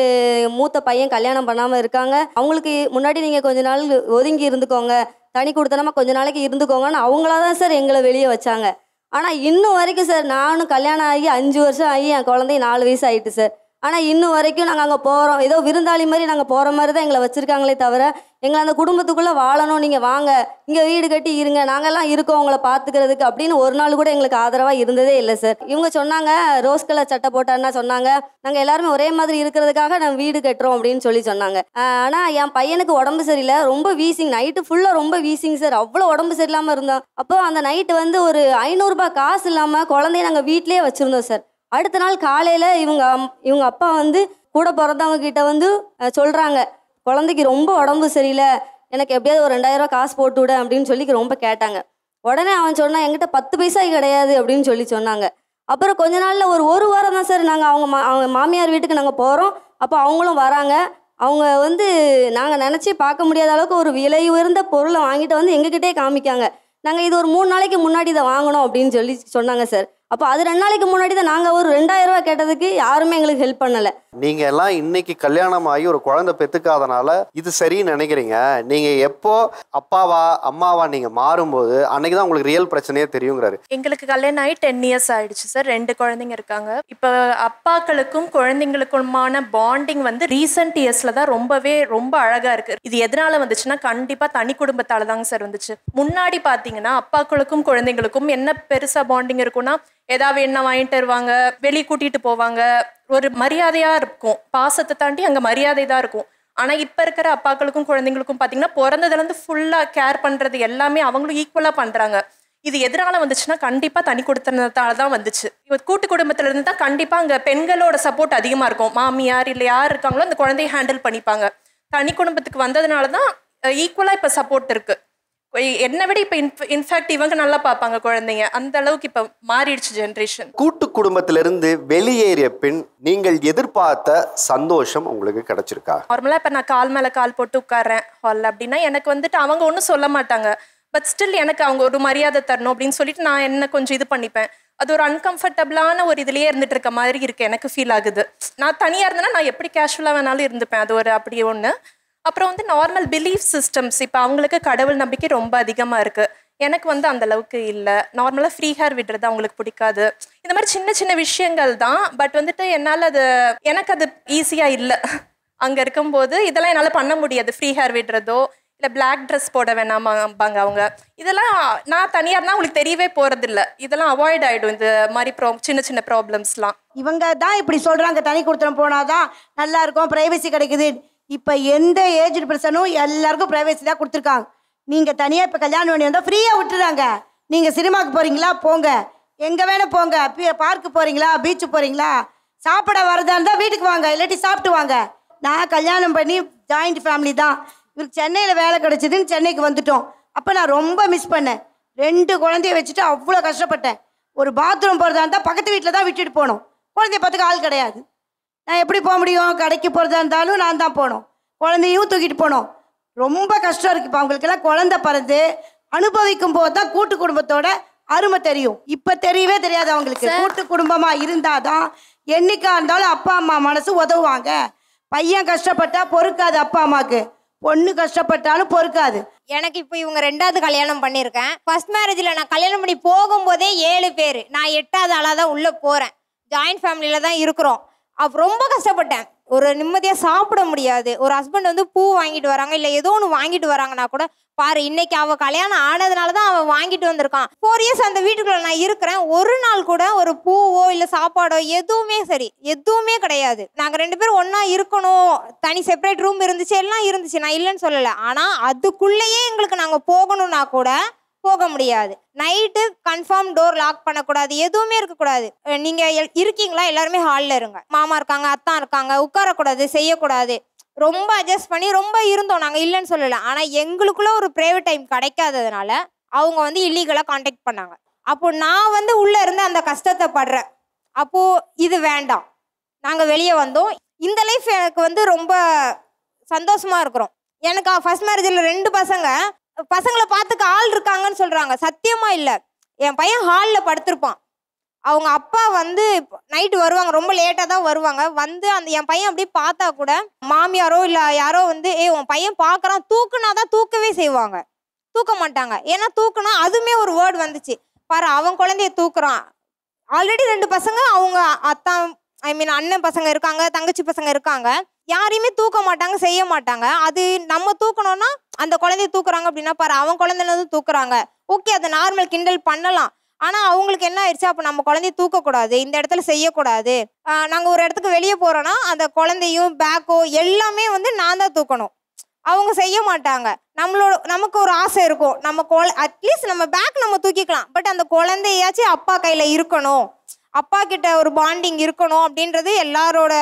மூத்த பையன் கல்யாணம் பண்ணாமல் இருக்காங்க, அவங்களுக்கு முன்னாடி நீங்கள் கொஞ்ச நாள் ஒதுங்கி இருந்துக்கோங்க, தனி கொடுத்தனமா கொஞ்ச நாளைக்கு இருந்துக்கோங்கன்னு அவங்களா தான் சார் எங்களை வெளியே வச்சாங்க. ஆனால் இன்னும் வரைக்கும் சார், நானும் கல்யாணம் ஆகி 5 வருஷம் ஆகி என் குழந்தை 4 வயசு ஆகிட்டு சார். ஆனால் இன்னும் வரைக்கும் நாங்கள் அங்கே போகிறோம், ஏதோ விருந்தாளி மாதிரி நாங்கள் போகிற மாதிரி தான் எங்களை வச்சுருக்காங்களே தவிர எங்களை அந்த குடும்பத்துக்குள்ளே வாழணும், நீங்கள் வாங்க இங்கே வீடு கட்டி இருங்க, நாங்கள்லாம் இருக்கோம் உங்களை பார்த்துக்கிறதுக்கு அப்படின்னு ஒரு நாள் கூட எங்களுக்கு ஆதரவாக இருந்ததே இல்லை சார். இவங்க சொன்னாங்க ரோஸ் கலர் சட்டை போட்டான்னா சொன்னாங்க நாங்கள் எல்லாருமே ஒரே மாதிரி இருக்கிறதுக்காக நாங்கள் வீடு கட்டுறோம் அப்படின்னு சொன்னாங்க. ஆனால் என் பையனுக்கு உடம்பு சரியில்லை, ரொம்ப வீசிங், நைட்டு ஃபுல்லாக ரொம்ப வீசிங் சார். அவ்வளோ உடம்பு சரியில்லாமல் இருந்தோம். அப்போ அந்த நைட்டு வந்து ஒரு 500 ரூபாய் காசு இல்லாமல் குழந்தைய நாங்கள் வீட்டிலே வச்சுருந்தோம் சார். அடுத்த நாள் காலையில் இவங்க அப்பா வந்து கூட பிறந்தவங்க கிட்ட வந்து சொல்கிறாங்க, குழந்தைக்கு ரொம்ப உடம்பு சரியில்லை, எனக்கு எப்படியாவது ஒரு 2000 ரூபா காசு போட்டு விட அப்படின்னு சொல்லி ரொம்ப கேட்டாங்க. உடனே அவன் சொன்னான் என்கிட்ட 10 பைசா கிடையாது அப்படின்னு சொன்னாங்க. அப்புறம் கொஞ்ச நாளில் ஒரு வாரம் தான் சார் நாங்கள் அவங்க மாமியார் வீட்டுக்கு நாங்கள் போகிறோம். அப்போ அவங்களும் வராங்க. அவங்க வந்து நாங்கள் நினச்சி பார்க்க முடியாத அளவுக்கு ஒரு விலை உயர்ந்த பொருளை வாங்கிட்டு வந்து எங்ககிட்டே காமிக்காங்க. நாங்கள் இது ஒரு 3 நாளைக்கு முன்னாடி இதை வாங்கணும் அப்படின்னு சொன்னாங்க சார். அப்போ அது 2 நாளைக்கு முன்னாடி தான் நாங்கள் ஒரு 2000 ரூபா கேட்டதுக்கு யாருமே எங்களுக்கு ஹெல்ப் பண்ணலை. நீங்கள் எல்லாம் இன்னைக்கு கல்யாணம் ஆகி ஒரு குழந்தை பெற்றுக்காதனால இது சரின்னு நினைக்கிறீங்க. நீங்கள் எப்போ அப்பாவா அம்மாவா நீங்கள் மாறும்போது அன்னைக்கு தான் உங்களுக்கு ரியல் பிரச்சனையே தெரியுங்கிறாரு. எங்களுக்கு கல்யாணம் ஆகி 10 இயர்ஸ் ஆயிடுச்சு சார். 2 குழந்தைங்க இருக்காங்க. இப்போ அப்பாக்களுக்கும் குழந்தைங்களுக்குமான பாண்டிங் வந்து ரீசெண்ட் இயர்ஸில் தான் ரொம்ப அழகாக இருக்குது. இது எதனால வந்துச்சுன்னா கண்டிப்பாக தனி குடும்பத்தால் தாங்க சார் வந்துச்சு. முன்னாடி பார்த்தீங்கன்னா அப்பாக்களுக்கும் குழந்தைங்களுக்கும் என்ன பெருசாக பாண்டிங் இருக்குன்னா ஏதாவது என்ன வாங்கிட்டு வருவாங்க, வெளியே கூட்டிகிட்டு போவாங்க. ஒரு மரியாதையாக இருக்கும், பாசத்தை தாண்டி அங்கே மரியாதை தான் இருக்கும். ஆனால் இப்போ இருக்கிற அப்பாக்களுக்கும் குழந்தைங்களுக்கும் பார்த்தீங்கன்னா பிறந்ததுலேருந்து ஃபுல்லாக கேர் பண்ணுறது எல்லாமே அவங்களும் ஈக்குவலாக பண்ணுறாங்க. இது எதனால வந்துச்சுன்னா கண்டிப்பாக தனி கொடுத்தனால தான் வந்துச்சு. இப்போ கூட்டு குடும்பத்திலேருந்து தான் கண்டிப்பாக அங்கே பெண்களோட சப்போர்ட் அதிகமாக இருக்கும். மாமியார் இல்லை யார் இருக்காங்களோ அந்த குழந்தைய ஹேண்டில் பண்ணிப்பாங்க. தனி குடும்பத்துக்கு வந்ததுனால தான் ஈக்குவலாக இப்போ சப்போர்ட் இருக்குது. என்னை விட இப்போ இன்ஃபேக்ட் இவங்க நல்லா பார்ப்பாங்க குழந்தைங்க. அந்த அளவுக்கு இப்போ மாறிடுச்சு ஜென்ரேஷன். கூட்டு குடும்பத்திலிருந்து வெளியேறிய பின் நீங்கள் எதிர்பார்த்த சந்தோஷம் உங்களுக்கு கிடைச்சிருக்கா? நார்மலாக இப்போ நான் கால் மேலே கால் போட்டு உட்கார்றேன் ஹாலில் அப்படின்னா எனக்கு வந்துட்டு அவங்க ஒன்றும் சொல்ல மாட்டாங்க. பட் ஸ்டில் எனக்கு அவங்க ஒரு மரியாதை தரணும் அப்படின்னு சொல்லிட்டு நான் என்ன கொஞ்சம் இது பண்ணிப்பேன். அது ஒரு அன்கம்ஃபர்டபுளான ஒரு இதுலேயே இருந்துட்டு இருக்க மாதிரி இருக்குது, எனக்கு ஃபீல் ஆகுது. நான் தனியாக இருந்தேன்னா நான் எப்படி கேஷுவலாக வேணாலும் இருந்துப்பேன். அது ஒரு அப்படி ஒன்று. அப்புறம் வந்து நார்மல் பிலீஃப் சிஸ்டம்ஸ், இப்போ அவங்களுக்கு கடவுள் நம்பிக்கை ரொம்ப அதிகமாக இருக்குது. எனக்கு வந்து அந்த அளவுக்கு இல்லை. நார்மலாக ஃப்ரீ ஹேர் விடுறது அவங்களுக்கு பிடிக்காது. இந்த மாதிரி சின்ன சின்ன விஷயங்கள் தான். பட் வந்துட்டு என்னால் எனக்கு அது ஈஸியாக இல்லை. அங்கே இருக்கும்போது இதெல்லாம் என்னால் பண்ண முடியாது. ஃப்ரீ ஹேர் விடுறதோ இல்லை பிளாக் ட்ரெஸ் போட வேணாமாம்பாங்க அவங்க. இதெல்லாம் நான் தனியாக இருந்தால் அவங்களுக்கு தெரியவே போகிறதில்ல. இதெல்லாம் அவாய்ட் ஆகிடும் இந்த மாதிரி சின்ன சின்ன ப்ராப்ளம்ஸ்லாம். இவங்க தான் இப்படி சொல்கிறாங்க, தனி கொடுத்துரும் போனால் தான் நல்லா இருக்கும், ப்ரைவசி கிடைக்குது. இப்போ எந்த ஏஜ் பர்சனும் எல்லாருக்கும் ப்ரைவசி தான் கொடுத்துருக்காங்க. நீங்கள் தனியாக இப்போ கல்யாணம் பண்ணி வந்தால் ஃப்ரீயாக விட்டுறாங்க. நீங்கள் சினிமாவுக்கு போகிறீங்களா போங்க, எங்கே வேணும் போங்க, பார்க்கு போகிறீங்களா, பீச்சு போகிறீங்களா, சாப்பிட வரதா இருந்தால் வீட்டுக்கு வாங்க, இல்லாட்டி சாப்பிட்டு வாங்க. நான் கல்யாணம் பண்ணி ஜாயிண்ட் ஃபேமிலி தான். இவருக்கு சென்னையில் வேலை கிடச்சிதுன்னு சென்னைக்கு வந்துட்டோம். அப்போ நான் ரொம்ப மிஸ் பண்ணேன். 2 குழந்தைய வச்சுட்டு அவ்வளோ கஷ்டப்பட்டேன். ஒரு பாத்ரூம் போகிறதா இருந்தால் பக்கத்து வீட்டில் தான் விட்டுட்டு போகணும். குழந்தைய பார்த்துக்க ஆள் கிடையாது. நான் எப்படி போக முடியும்? கடைக்கு போகிறதா இருந்தாலும் நான் தான் போகணும், குழந்தையும் தூக்கிட்டு போகணும். ரொம்ப கஷ்டம் இருக்குது. இப்போ அவங்களுக்கெல்லாம் குழந்தை பிறந்து அனுபவிக்கும் போது தான் கூட்டு குடும்பத்தோட அருமை தெரியும். இப்போ தெரியவே தெரியாது அவங்களுக்கு. கூட்டு குடும்பமாக இருந்தால் தான் என்னைக்கா இருந்தாலும் அப்பா அம்மா மனசு உதவுவாங்க. பையன் கஷ்டப்பட்டா பொறுக்காது அப்பா அம்மாவுக்கு, பொண்ணு கஷ்டப்பட்டாலும் பொறுக்காது. எனக்கு இப்போ இவங்க 2வது கல்யாணம் பண்ணியிருக்கேன். ஃபர்ஸ்ட் மேரேஜில் நான் கல்யாணம் பண்ணி போகும்போதே 7 பேர், நான் 8வது ஆளாக தான் உள்ளே போகிறேன். ஜாயிண்ட் ஃபேமிலியில் தான் இருக்கிறோம். அப்போ ரொம்ப கஷ்டப்பட்டேன். ஒரு நிம்மதியாக சாப்பிட முடியாது. ஒரு ஹஸ்பண்ட் வந்து பூ வாங்கிட்டு வராங்க, இல்லை ஏதோ ஒன்று வாங்கிட்டு வராங்கன்னா கூட பாரு இன்னைக்கு அவள் கல்யாணம் ஆனதுனால தான் அவன் வாங்கிட்டு வந்திருக்கான். 4 இயர்ஸ் அந்த வீட்டுக்குள்ள நான் இருக்கிறேன். ஒரு நாள் கூட ஒரு பூவோ இல்லை சாப்பாடோ எதுவுமே சரி எதுவுமே கிடையாது. நாங்கள் 2 பேரும் ஒன்றா இருக்கணும், தனி செப்பரேட் ரூம் இருந்துச்சு, எல்லாம் இருந்துச்சு, நான் இல்லைன்னு சொல்லலை. ஆனால் அதுக்குள்ளேயே எங்களுக்கு நாங்கள் போகணும்னா கூட போக முடியாது. நைட்டு கன்ஃபார்ம் டோர் லாக் பண்ணக்கூடாது, எதுவுமே இருக்கக்கூடாது. நீங்கள் இருக்கீங்களா எல்லாருமே ஹாலில் இருங்க, மாமா இருக்காங்க அத்தான் இருக்காங்க, உட்காரக்கூடாது, செய்யக்கூடாது. ரொம்ப அட்ஜஸ்ட் பண்ணி ரொம்ப இருந்தோம், நாங்கள் இல்லைன்னு சொல்லலை. ஆனால் எங்களுக்குள்ள ஒரு ப்ரைவேட் டைம் கிடைக்காததுனால அவங்க வந்து இல்லீகலாக கான்டாக்ட் பண்ணாங்க. அப்போ நான் வந்து உள்ளே இருந்து அந்த கஷ்டத்தை படுறேன். அப்போது இது வேண்டாம், நாங்கள் வெளியே வந்தோம். இந்த லைஃப் எனக்கு வந்து ரொம்ப சந்தோஷமாக இருக்கிறோம். எனக்கு ஃபர்ஸ்ட் மேரேஜில் 2 பசங்களை பார்த்துக்க ஆள் இருக்காங்கன்னு சொல்கிறாங்க. சத்தியமாக இல்லை. என் பையன் ஹாலில் படுத்திருப்பான். அவங்க அப்பா வந்து நைட்டு வருவாங்க, ரொம்ப லேட்டாக தான் வருவாங்க. வந்து அந்த என் பையன் அப்படியே பார்த்தா கூட மாமியாரோ இல்லை யாரோ வந்து உன் பையன் பார்க்குறான் தூக்குனா தான் தூக்கவே செய்வாங்க. தூக்க மாட்டாங்க. ஏன்னா தூக்குனா அதுவுமே ஒரு வேர்டு வந்துச்சு, பாரு அவன் குழந்தைய தூக்குறான். ஆல்ரெடி 2 பசங்க அவங்க அத்தான் அண்ணன் பசங்க இருக்காங்க, தங்கச்சி பசங்க இருக்காங்க. யாரையுமே தூக்க மாட்டாங்க, செய்ய மாட்டாங்க. அது நம்ம தூக்கணும்னா அந்த குழந்தைய தூக்குறாங்க அப்படின்னா பாரு அவன் குழந்தைல வந்து தூக்குறாங்க, ஓகே அதை நார்மல் கிண்டல் பண்ணலாம். ஆனால் அவங்களுக்கு என்ன ஆயிடுச்சு, அப்போ நம்ம குழந்தைய தூக்கக்கூடாது, இந்த இடத்துல செய்யக்கூடாது. நாங்கள் ஒரு இடத்துக்கு வெளியே போகிறோன்னா அந்த குழந்தையும் பேக்கோ எல்லாமே வந்து நான் தான் தூக்கணும். அவங்க செய்ய மாட்டாங்க. நமக்கு ஒரு ஆசை இருக்கும், நம்ம அட்லீஸ்ட் நம்ம பேக் நம்ம தூக்கிக்கலாம், பட் அந்த குழந்தையாச்சும் அப்பா கையில் இருக்கணும், அப்பா கிட்ட ஒரு பாண்டிங் இருக்கணும் அப்படின்றது எல்லாரோட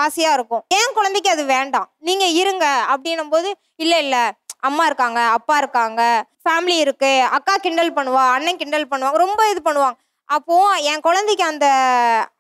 ஆசையாக இருக்கும். என் குழந்தைக்கு அது வேண்டாம், நீங்கள் இருங்க அப்படின்னும் போது இல்லை அம்மா இருக்காங்க, அப்பா இருக்காங்க, ஃபேமிலி இருக்கு, அக்கா கிண்டல் பண்ணுவா, அண்ணன் கிண்டல் பண்ணுவாங்க, ரொம்ப இது பண்ணுவாங்க. அப்போது என் குழந்தைக்கு அந்த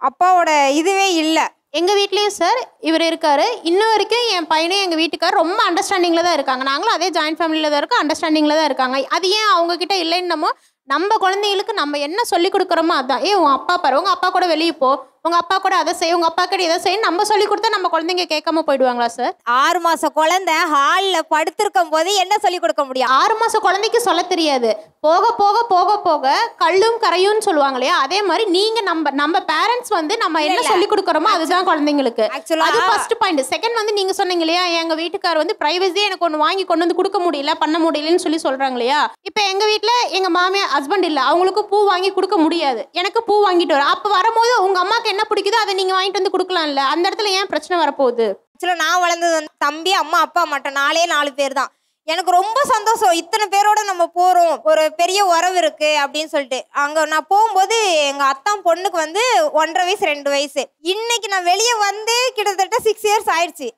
அப்பாவோட இதுவே இல்லை. எங்கள் வீட்லேயும் சார் இவர் இருக்கார். இன்ன வரைக்கும் என் பையனும் எங்கள் வீட்டுக்கார் ரொம்ப அண்டர்ஸ்டாண்டிங்கில் தான் இருக்காங்க. நாங்களும் அதே ஜாயின்ட் ஃபேமிலியில் தான் இருக்கோம், அண்டர்ஸ்டாண்டிங்கில் தான் இருக்காங்க. அது ஏன் அவங்கக்கிட்ட இல்லைன்னமோ நம்ம குழந்தைங்களுக்கு நம்ம என்ன சொல்லி கொடுக்குறோமோ அதான். உன் அப்பா பாரு, உங்கள் அப்பா கூட வெளியே போ, உங்க அப்பா கூட அதை செய், உங்க அப்பா கூட இதை செய் நம்ம சொல்லி கொடுத்தா நம்ம குழந்தைங்க கேட்காம போயிடுவாங்களா சார்? 6 மாச குழந்தை ஹால்ல படுத்திருக்கும் போது என்ன சொல்லி கொடுக்க முடியும்? 6 மாச குழந்தைக்கு சொல்ல தெரியாது. போக போக போக போக கல்லும் கரையும் சொல்லுவாங்க இல்லையா, அதே மாதிரி நீங்க நம்ம பேரண்ட்ஸ் வந்து நம்ம என்ன சொல்லி கொடுக்குறோமோ அதுதான் குழந்தைங்களுக்கு. அது ஃபர்ஸ்ட் பாயிண்ட். செகண்ட் வந்து நீங்க சொன்னீங்க இல்லையா, எங்க வீட்டுக்கார் வந்து பிரைவசி எனக்கு ஒன்று வாங்கி கொண்டு வந்து கொடுக்க முடியல பண்ண முடியலன்னு சொல்லி சொல்றாங்க இல்லையா. இப்போ எங்க வீட்டில் எங்க மாமியார் ஹஸ்பண்ட் இல்லை, அவங்களுக்கு பூ வாங்கி கொடுக்க முடியாது, எனக்கு பூ வாங்கிட்டு வர. அப்போ வரும்போது உங்க அம்மாக்கு என்ன பிடிக்குதோ அதை நீங்க வாங்கிட்டு வந்து கொடுக்கலாம்ல, அந்த இடத்துல ஏன் பிரச்சனை வரப்போகுது? ஆக்சுவலாக நான் வளர்ந்தது வந்து தம்பி அம்மா அப்பா மட்டும் 4 பேர் தான். எனக்கு ரொம்ப சந்தோஷம், இத்தனை பேரோட நம்ம போகிறோம், ஒரு பெரிய உறவு இருக்கு அப்படின்னு சொல்லிட்டு. அங்கே நான் போகும்போது எங்கள் அத்தான் பொண்ணுக்கு வந்து 1.5 வயசு 2 வயசு. இன்னைக்கு நான் வெளியே வந்து கிட்டத்தட்ட 6 இயர்ஸ் ஆயிடுச்சு.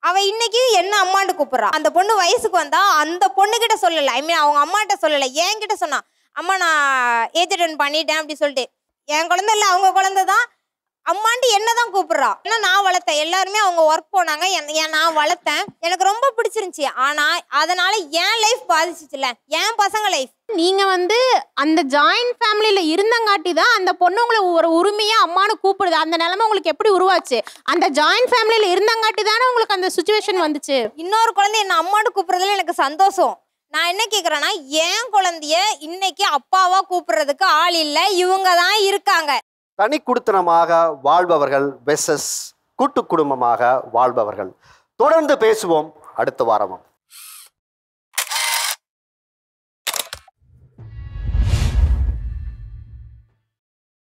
அவள் இன்னைக்கு என்ன அம்மான்னு கூப்பிட்றா. அந்த பொண்ணு வயசுக்கு வந்தா அந்த பொண்ணுகிட்ட சொல்லலை, ஐ மீன் அவங்க அம்மாட்ட சொல்லலை, என்கிட்ட சொன்னா அம்மா நான் ஏஜ் அட்டெண்ட் பண்ணிட்டேன் அப்படின்னு சொல்லிட்டு. என் குழந்தை இல்லை அவங்க குழந்தை தான், அம்மாண்டி என்ன தான் கூப்பிட்றா. ஏன்னா நான் வளர்த்தேன், எல்லாருமே அவங்க ஒர்க் போனாங்க, நான் வளர்த்தேன், எனக்கு ரொம்ப பிடிச்சிருந்துச்சி. ஆனால் அதனால என் லைஃப் பாதிச்சிச்சுல, என் பசங்க லைஃப். நீங்க வந்து அந்த ஜாயிண்ட் ஃபேமிலியில இருந்தங்காட்டி தான் அந்த பொண்ணு உங்களை ஒரு உரிமையா அம்மானு கூப்பிடுது. அந்த நிலைமை உங்களுக்கு எப்படி உருவாச்சு? அந்த ஜாயிண்ட் ஃபேமிலியில இருந்தங்காட்டி தானே உங்களுக்கு அந்த சுச்சுவேஷன் வந்துச்சு. இன்னொரு குழந்தை என்ன அம்மானு கூப்பிடுறதுல எனக்கு சந்தோஷம். நான் என்ன கேட்குறேன்னா, என் குழந்தைய இன்னைக்கு அப்பாவா கூப்பிடுறதுக்கு ஆள் இல்லை, இவங்க தான் இருக்காங்க. தனி குடித்தனமாக வாழ்பவர்கள் வெர்சஸ் கூட்டு குடும்பமாக வாழ்பவர்கள். தொடர்ந்து பேசுவோம் அடுத்த வாரமும்.